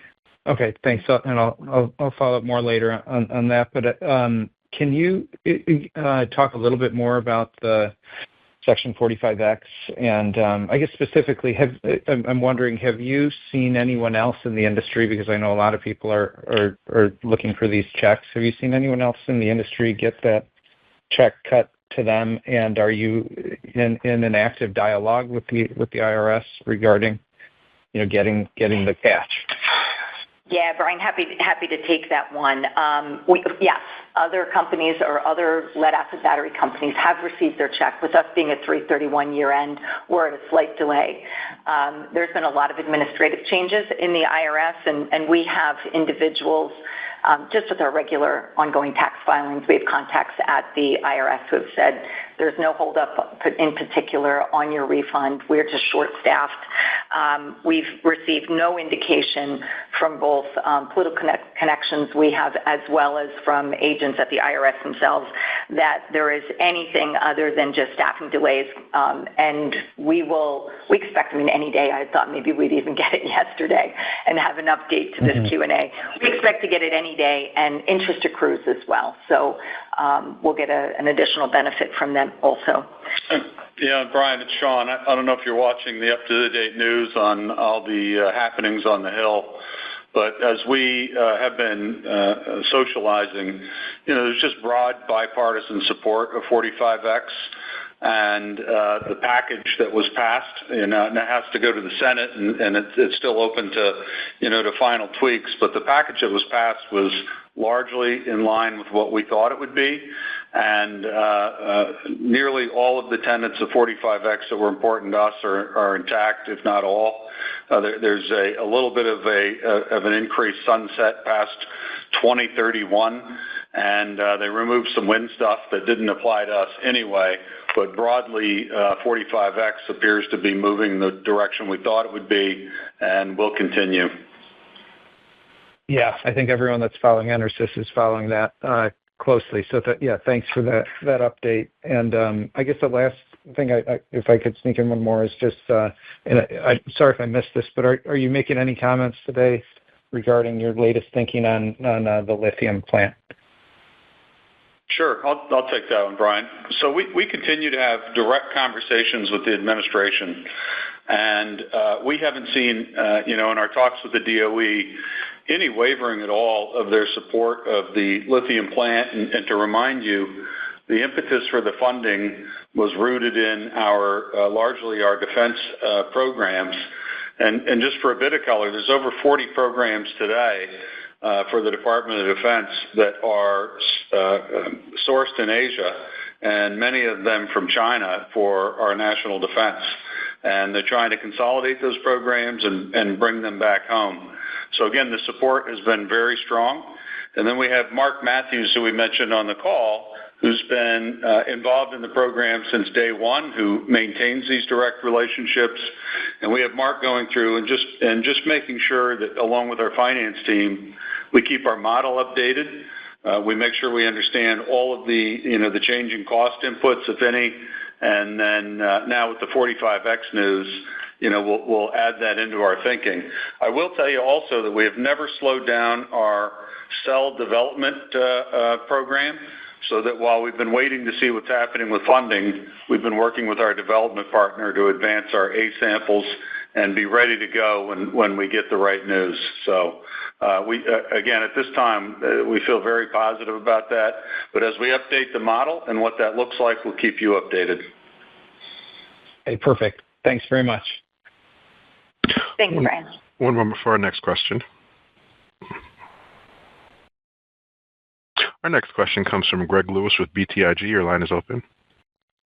thanks. And I'll follow up more later on that. But can you talk a little bit more about the Section 45X? And I guess specifically, I'm wondering, have you seen anyone else in the industry, because I know a lot of people are looking for these checks, have you seen anyone else in the industry get that check cut to them? And are you in an active dialogue with the IRS regarding getting the cash? Yeah, Brian, happy to take that one. Yes, other companies or other lead-acid battery companies have received their check. With us being a 3/31 year-end, we're at a slight delay. There's been a lot of administrative changes in the IRS, and we have individuals, just with our regular ongoing tax filings, we have contacts at the IRS who have said there's no holdup in particular on your refund. We're just short-staffed. We've received no indication from both political connections we have as well as from agents at the IRS themselves that there is anything other than just staffing delays. And we expect them in any day. I thought maybe we'd even get it yesterday and have an update to this Q&A. We expect to get it any day, and interest accrues as well. So we'll get an additional benefit from them also. Yeah, Brian, it's Sean. I don't know if you're watching the up-to-the-date news on all the happenings on the Hill, but as we have been socializing, there's just broad bipartisan support of 45X. And the package that was passed, now has to go to the Senate, and it's still open to final tweaks. But the package that was passed was largely in line with what we thought it would be, and nearly all of the tenets of 45X that were important to us are intact, if not all. There's a little bit of an increased sunset past 2031, and they removed some wind stuff that didn't apply to us anyway. But broadly, 45X appears to be moving the direction we thought it would be, and will continue. Yeah, I think everyone that's following EnerSys is following that closely. So thanks for that update. And I guess the last thing, if I could sneak in one more, is just, sorry if I missed this, but are you making any comments today regarding your latest thinking on the lithium plant? Sure. I'll take that one, Brian. So we continue to have direct conversations with the administration, and we haven't seen, in our talks with the DOE, any wavering at all of their support of the lithium plant. And to remind you, the impetus for the funding was rooted in largely our defense programs. And just for a bit of color, there's over 40 programs today for the Department of Defense that are sourced in Asia, and many of them from China for our national defense. And they're trying to consolidate those programs and bring them back home. So again, the support has been very strong. And then we have Mark Matthews, who we mentioned on the call, who's been involved in the program since day one, who maintains these direct relationships. And we have Mark going through and just making sure that, along with our finance team, we keep our model updated. We make sure we understand all of the changing cost inputs, if any. And then now with the 45X news, we'll add that into our thinking. I will tell you also that we have never slowed down our cell development program, so that while we've been waiting to see what's happening with funding, we've been working with our development partner to advance our A samples and be ready to go when we get the right news. So again, at this time, we feel very positive about that. But as we update the model and what that looks like, we'll keep you updated. Okay, perfect. Thanks very much. Thank you, Brian. One moment for our next question. Our next question comes from Greg Lewis with BTIG. Your line is open.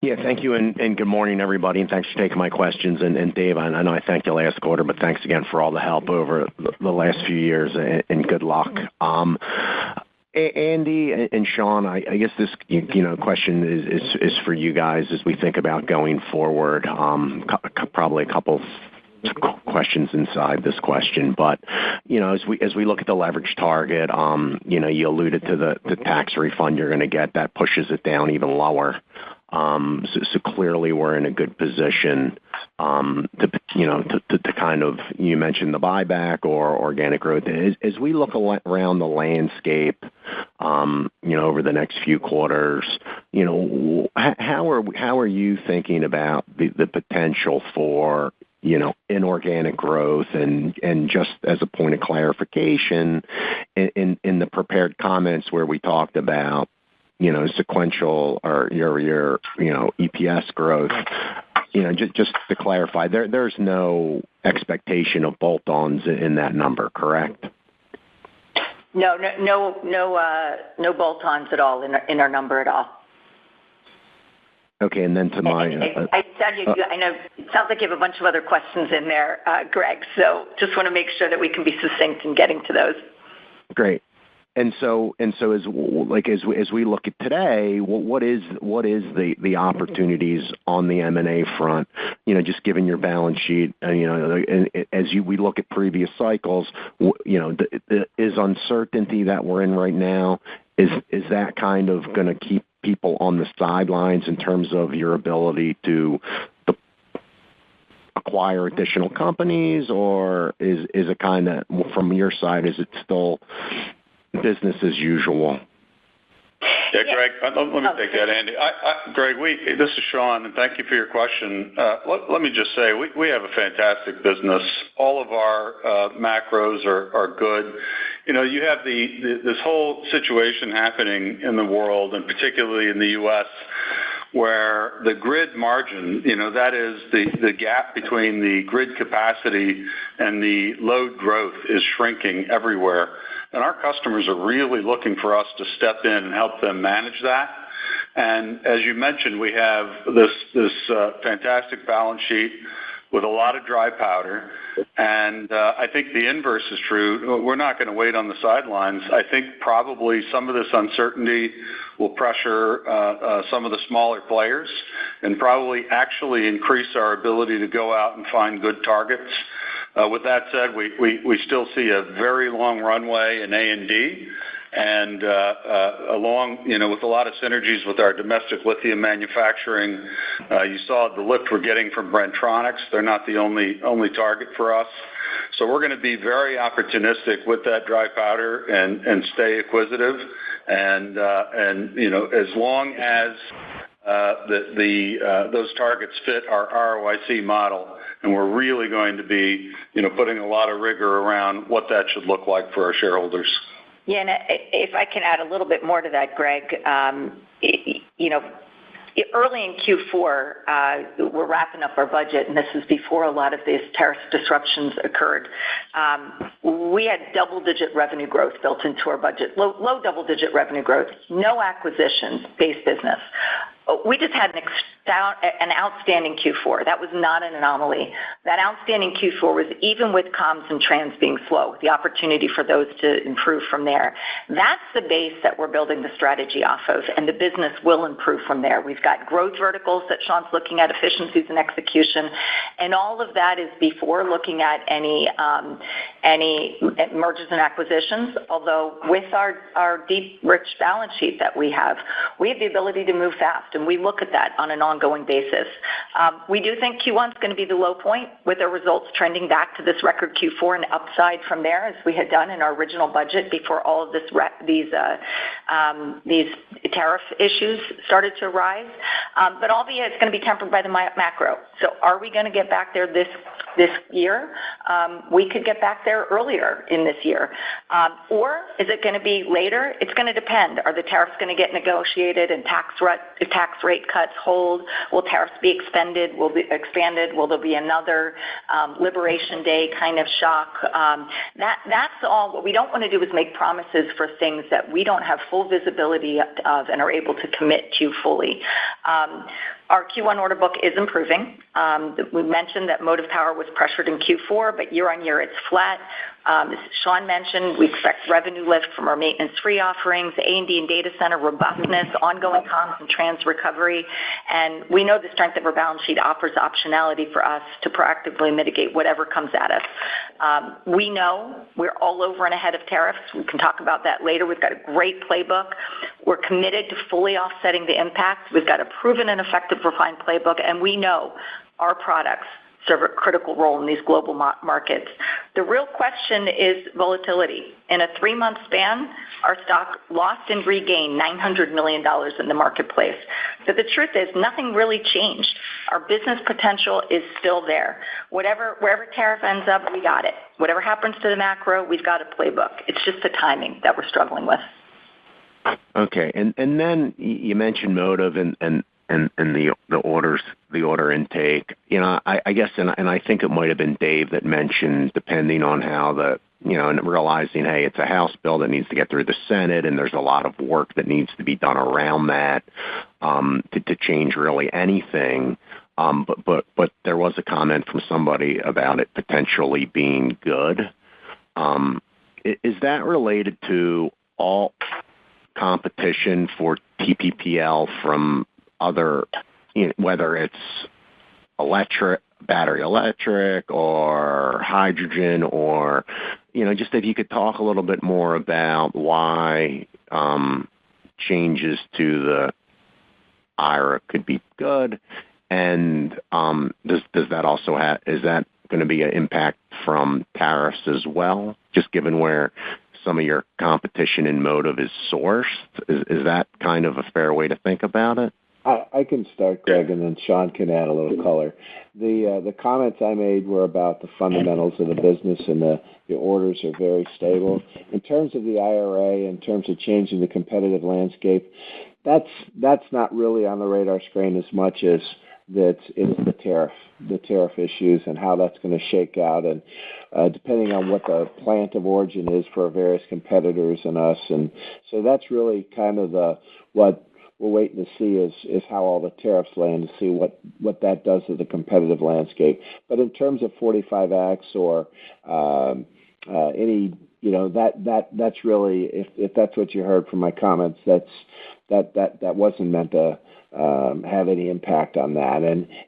Yeah, thank you, and good morning, everybody, and thanks for taking my questions. And Dave, I know I thanked you last quarter, but thanks again for all the help over the last few years, and good luck. Andy and Sean, I guess this question is for you guys as we think about going forward. Probably a couple questions inside this question, but as we look at the leverage target, you alluded to the tax refund you're going to get, that pushes it down even lower. So clearly we're in a good position to kind of, you mentioned the buyback or organic growth. As we look around the landscape, over the next few quarters, how are you thinking about the potential for inorganic growth? And just as a point of clarification, in the prepared comments where we talked about sequential or your EPS growth, just to clarify, there's no expectation of bolt-ons in that number, correct? No bolt-ons at all in our number at all. Okay, and then to my... I tell you, I know it sounds like you have a bunch of other questions in there, Greg, so just want to make sure that we can be succinct in getting to those. Great. And so as we look at today, what is the opportunities on the M&A front? Just given your balance sheet, we look at previous cycles, is uncertainty that we're in right now, is that kind of going to keep people on the sidelines in terms of your ability to acquire additional companies, or is it kind of, from your side, is it still business as usual? Yeah, Greg, let me take that, Andy. Greg, this is Sean, and thank you for your question. Let me just say, we have a fantastic business. All of our macros are good. You have this whole situation happening in the world, and particularly in the U.S., where the grid margin, that is the gap between the grid capacity and the load growth, is shrinking everywhere. And our customers are really looking for us to step in and help them manage that. And as you mentioned, we have this fantastic balance sheet with a lot of dry powder. And I think the inverse is true. We're not going to wait on the sidelines. I think probably some of this uncertainty will pressure some of the smaller players and probably actually increase our ability to go out and find good targets. With that said, we still see a very long runway in A&D, and along, with a lot of synergies with our domestic lithium manufacturing. You saw the lift we're getting from Bren-Tronics. They're not the only target for us. So we're going to be very opportunistic with that dry powder and stay acquisitive. And as long as those targets fit our ROIC model, and we're really going to be, putting a lot of rigor around what that should look like for our shareholders. Yeah, and if I can add a little bit more to that, Greg, early in Q4, we're wrapping up our budget, and this is before a lot of these tariff disruptions occurred. We had double-digit revenue growth built into our budget, low double-digit revenue growth, no acquisitions, base business. We just had an outstanding Q4. That was not an anomaly. That outstanding Q4 was even with comms and trans being slow, the opportunity for those to improve from there. That's the base that we're building the strategy off of, and the business will improve from there. We've got growth verticals that Sean's looking at, efficiencies and execution, and all of that is before looking at any mergers and acquisitions, although with our deep, rich balance sheet that we have the ability to move fast, and we look at that on an ongoing basis. We do think Q1 is going to be the low point, with our results trending back to this record Q4 and upside from there, as we had done in our original budget before all of these tariff issues started to arise. But albeit it's going to be tempered by the macro. So are we going to get back there this year? We could get back there earlier in this year. Or is it going to be later? It's going to depend. Are the tariffs going to get negotiated and tax rate cuts hold? Will tariffs be expanded? Will there be another Liberation Day kind of shock? That's all. What we don't want to do is make promises for things that we don't have full visibility of and are able to commit to fully. Our Q1 order book is improving. We mentioned that motive power was pressured in Q4, but year on year it's flat. As Sean mentioned, we expect revenue lift from our maintenance-free offerings, A&D and data center robustness, ongoing comms and trans recovery, and we know the strength of our balance sheet offers optionality for us to proactively mitigate whatever comes at us. We know we're all over and ahead of tariffs. We can talk about that later. We've got a great playbook. We're committed to fully offsetting the impact. We've got a proven and effective refined playbook, and we know our products serve a critical role in these global markets. The real question is volatility. In a 3-month span, our stock lost and regained $900 million in the marketplace. But the truth is, nothing really changed. Our business potential is still there. Wherever tariff ends up, we got it. Whatever happens to the macro, we've got a playbook. It's just the timing that we're struggling with. Okay, and then you mentioned motive and the orders, the order intake. I guess, and I think it might have been Dave that mentioned, depending on how and realizing, hey, it's a House bill that needs to get through the Senate, and there's a lot of work that needs to be done around that to change really anything. But there was a comment from somebody about it potentially being good. Is that related to all competition for TPPL from other, whether it's battery electric or hydrogen, or just if you could talk a little bit more about why changes to the IRA could be good, and does that also is that going to be an impact from tariffs as well, just given where some of your competition in motive is sourced? Is that kind of a fair way to think about it? I can start, Greg, and then Sean can add a little color. The comments I made were about the fundamentals of the business, and the orders are very stable. In terms of the IRA, in terms of changing the competitive landscape, that's not really on the radar screen as much as that is the tariff issues and how that's going to shake out, and depending on what the plant of origin is for various competitors and us. And so that's really kind of what we're waiting to see is how all the tariffs land, to see what that does to the competitive landscape. But in terms of 45X or any, that's really, if that's what you heard from my comments, that wasn't meant to have any impact on that.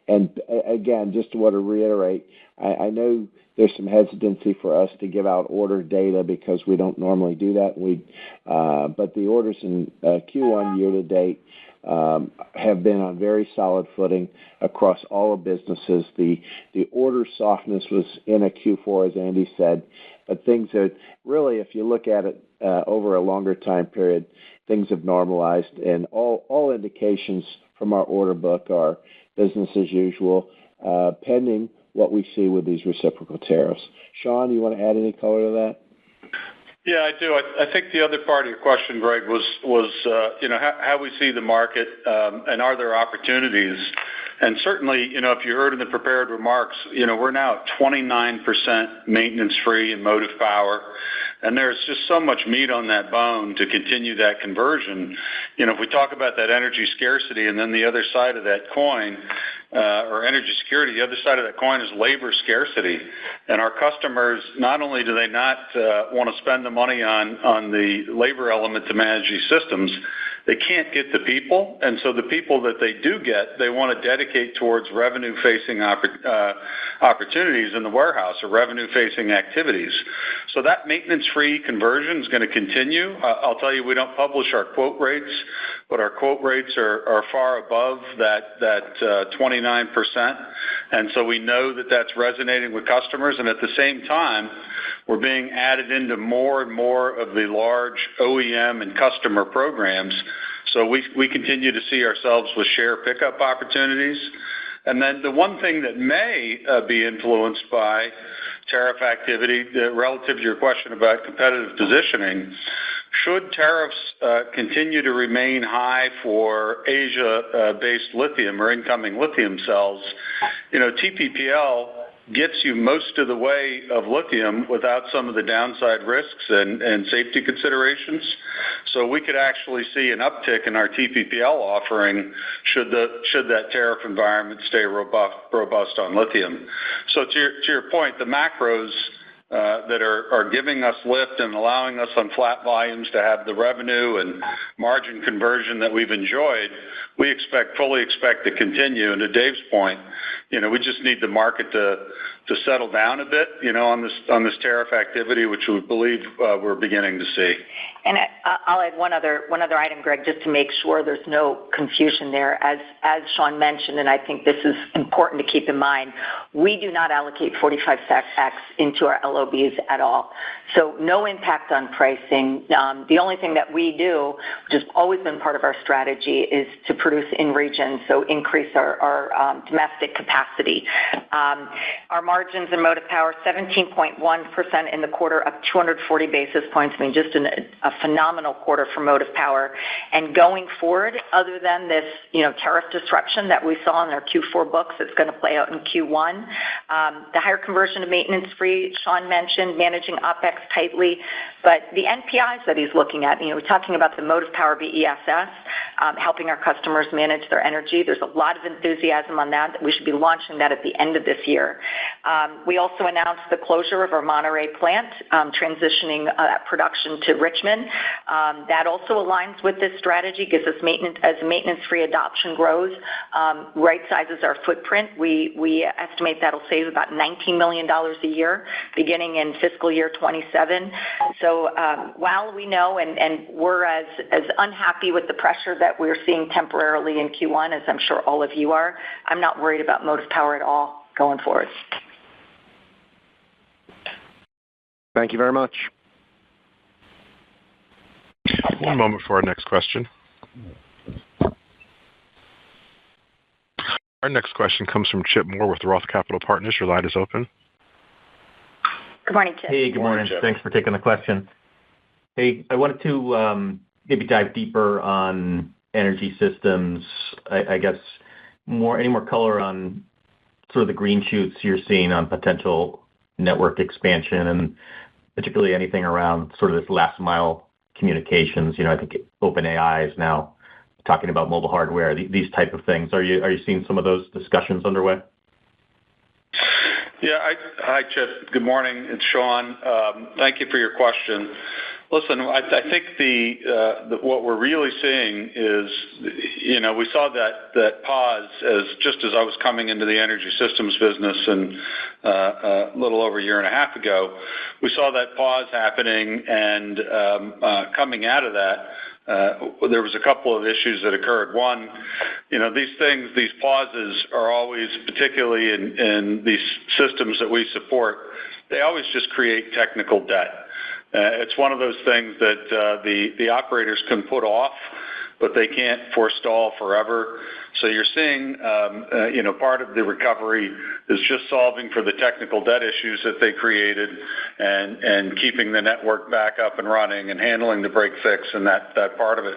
And again, just to want to reiterate, I know there's some hesitancy for us to give out order data because we don't normally do that. But the orders in Q1 year to date have been on very solid footing across all of businesses. The order softness was in a Q4, as Andy said, but things that really, if you look at it over a longer time period, things have normalized, and all indications from our order book are business as usual, pending what we see with these reciprocal tariffs. Sean, you want to add any color to that? Yeah, I do. I think the other part of your question, Greg, was how we see the market and are there opportunities. And certainly, if you heard in the prepared remarks, we're now at 29% maintenance-free in motive power, and there's just so much meat on that bone to continue that conversion. If we talk about that energy scarcity, and then the other side of that coin, or energy security, the other side of that coin is labor scarcity. And our customers, not only do they not want to spend the money on the labor element to manage these systems, they can't get the people, and so the people that they do get, they want to dedicate towards revenue-facing opportunities in the warehouse or revenue-facing activities. So that maintenance-free conversion is going to continue. I'll tell you, we don't publish our quote rates, but our quote rates are far above that 29%, and so we know that that's resonating with customers, and at the same time, we're being added into more and more of the large OEM and customer programs. So we continue to see ourselves with share pickup opportunities. And then the one thing that may be influenced by tariff activity, relative to your question about competitive positioning, should tariffs continue to remain high for Asia-based lithium or incoming lithium cells, TPPL gets you most of the way of lithium without some of the downside risks and safety considerations. So we could actually see an uptick in our TPPL offering should that tariff environment stay robust on lithium. So to your point, the macros that are giving us lift and allowing us on flat volumes to have the revenue and margin conversion that we've enjoyed, we fully expect to continue. And to Dave's point, we just need the market to settle down a bit, on this tariff activity, which we believe we're beginning to see. And I'll add one other item, Greg, just to make sure there's no confusion there. As Sean mentioned, and I think this is important to keep in mind, we do not allocate 45X into our LOBs at all. So no impact on pricing. The only thing that we do, which has always been part of our strategy, is to produce in region, so increase our domestic capacity. Our margins in motive power, 17.1% in the quarter, up 240 basis points. I mean, just a phenomenal quarter for motive power. And going forward, other than this, tariff disruption that we saw in our Q4 books that's going to play out in Q1, the higher conversion to maintenance-free, Sean mentioned, managing OpEx tightly, but the NPIs that he's looking at, we're talking about the motive power BESS, helping our customers manage their energy. There's a lot of enthusiasm on that. We should be launching that at the end of this year. We also announced the closure of our Monterey plant, transitioning production to Richmond. That also aligns with this strategy, gives us as maintenance-free adoption grows, right sizes our footprint. We estimate that'll save about $19 million a year, beginning in fiscal year 27. So while we know and we're as unhappy with the pressure that we're seeing temporarily in Q1, as I'm sure all of you are, I'm not worried about motive power at all going forward. Thank you very much. One moment for our next question. Our next question comes from Chip Moore with Roth Capital Partners. Your line is open. Good morning, Chip. Hey, good morning. Thanks for taking the question. Hey, I wanted to maybe dive deeper on energy systems. I guess any more color on sort of the green shoots you're seeing on potential network expansion, and particularly anything around sort of this last mile communications. I think OpenAI is now talking about mobile hardware, these type of things. Are you seeing some of those discussions underway? Yeah. Hi, Chip. Good morning. It's Sean. Thank you for your question. Listen, I think what we're really seeing is, we saw that pause just as I was coming into the energy systems business and a little over a year and a half ago. We saw that pause happening, and coming out of that, there was a couple of issues that occurred. One, these pauses are always, particularly in these systems that we support, they always just create technical debt. It's one of those things that the operators can put off, but they can't forestall forever. So you're seeing, part of the recovery is just solving for the technical debt issues that they created and keeping the network back up and running and handling the break fix and that part of it.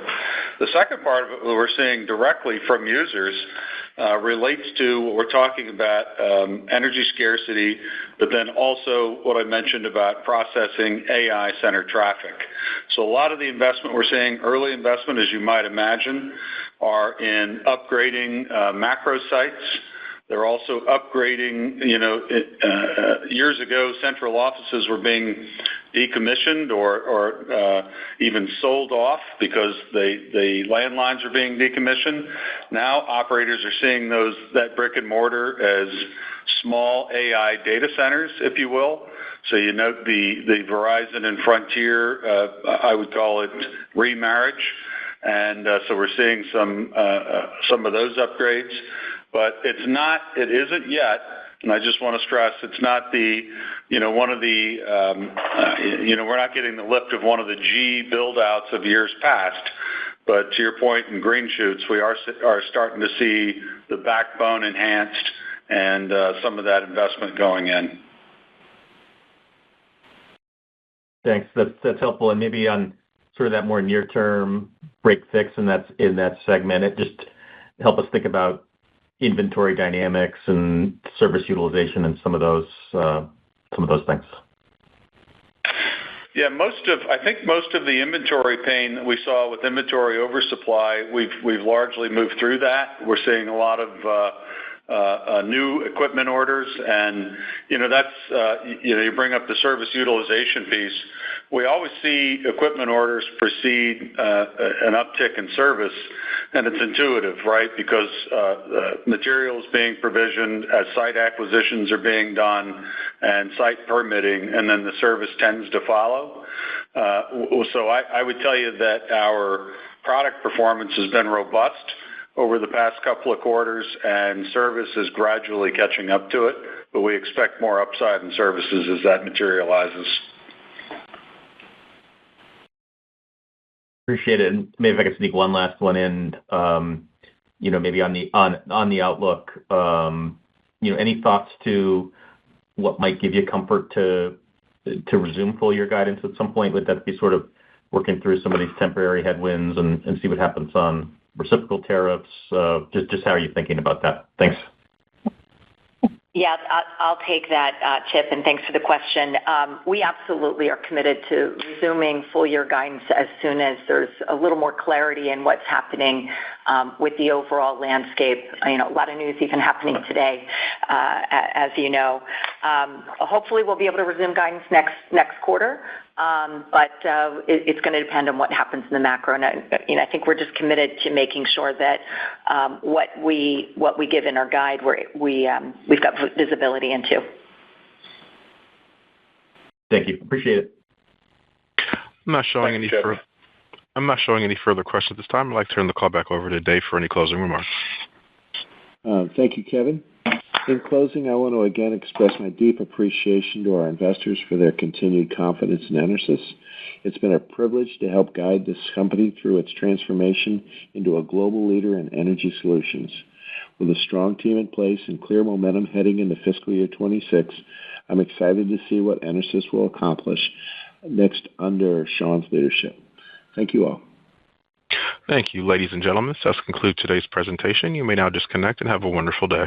The second part of it we're seeing directly from users relates to what we're talking about, energy scarcity, but then also what I mentioned about processing AI-centered traffic. So a lot of the investment we're seeing, early investment, as you might imagine, are in upgrading macro sites. They're also upgrading, years ago, central offices were being decommissioned or even sold off because the landlines are being decommissioned. Now operators are seeing that brick and mortar as small AI data centers, if you will. So you note the Verizon and Frontier, I would call it remarriage. And so we're seeing some of those upgrades. But it isn't yet, and I just want to stress, it's not we're not getting the lift of one of the G build-outs of years past. But to your point in green shoots, we are starting to see the backbone enhanced and some of that investment going in. Thanks. That's helpful. And maybe on sort of that more near-term break fix in that segment, it just help us think about inventory dynamics and service utilization and some of those things. Yeah, I think most of the inventory pain that we saw with inventory oversupply, we've largely moved through that. We're seeing a lot of new equipment orders, and that's you bring up the service utilization piece. We always see equipment orders precede an uptick in service, and it's intuitive, right? Because material is being provisioned as site acquisitions are being done and site permitting, and then the service tends to follow. So I would tell you that our product performance has been robust over the past couple of quarters, and service is gradually catching up to it, but we expect more upside in services as that materializes. Appreciate it. And maybe if I could sneak one last one in, maybe on the outlook, any thoughts to what might give you comfort to resume full year guidance at some point? Would that be sort of working through some of these temporary headwinds and see what happens on reciprocal tariffs? Just how are you thinking about that? Thanks. Yeah, I'll take that, Chip, and thanks for the question. We absolutely are committed to resuming full year guidance as soon as there's a little more clarity in what's happening with the overall landscape. A lot of news even happening today, as you know. Hopefully we'll be able to resume guidance next quarter. But it's going to depend on what happens in the macro. And I think we're just committed to making sure that what we give in our guide, we've got visibility into. Thank you. Appreciate it. I'm not showing any further questions at this time. I'd like to turn the call back over to Dave for any closing remarks. Thank you, Kevin. In closing, I want to again express my deep appreciation to our investors for their continued confidence in EnerSys. It's been a privilege to help guide this company through its transformation into a global leader in energy solutions. With a strong team in place and clear momentum heading into fiscal year 26, I'm excited to see what EnerSys will accomplish next under Sean's leadership. Thank you all. Thank you, ladies and gentlemen. This does conclude today's presentation. You may now disconnect and have a wonderful day.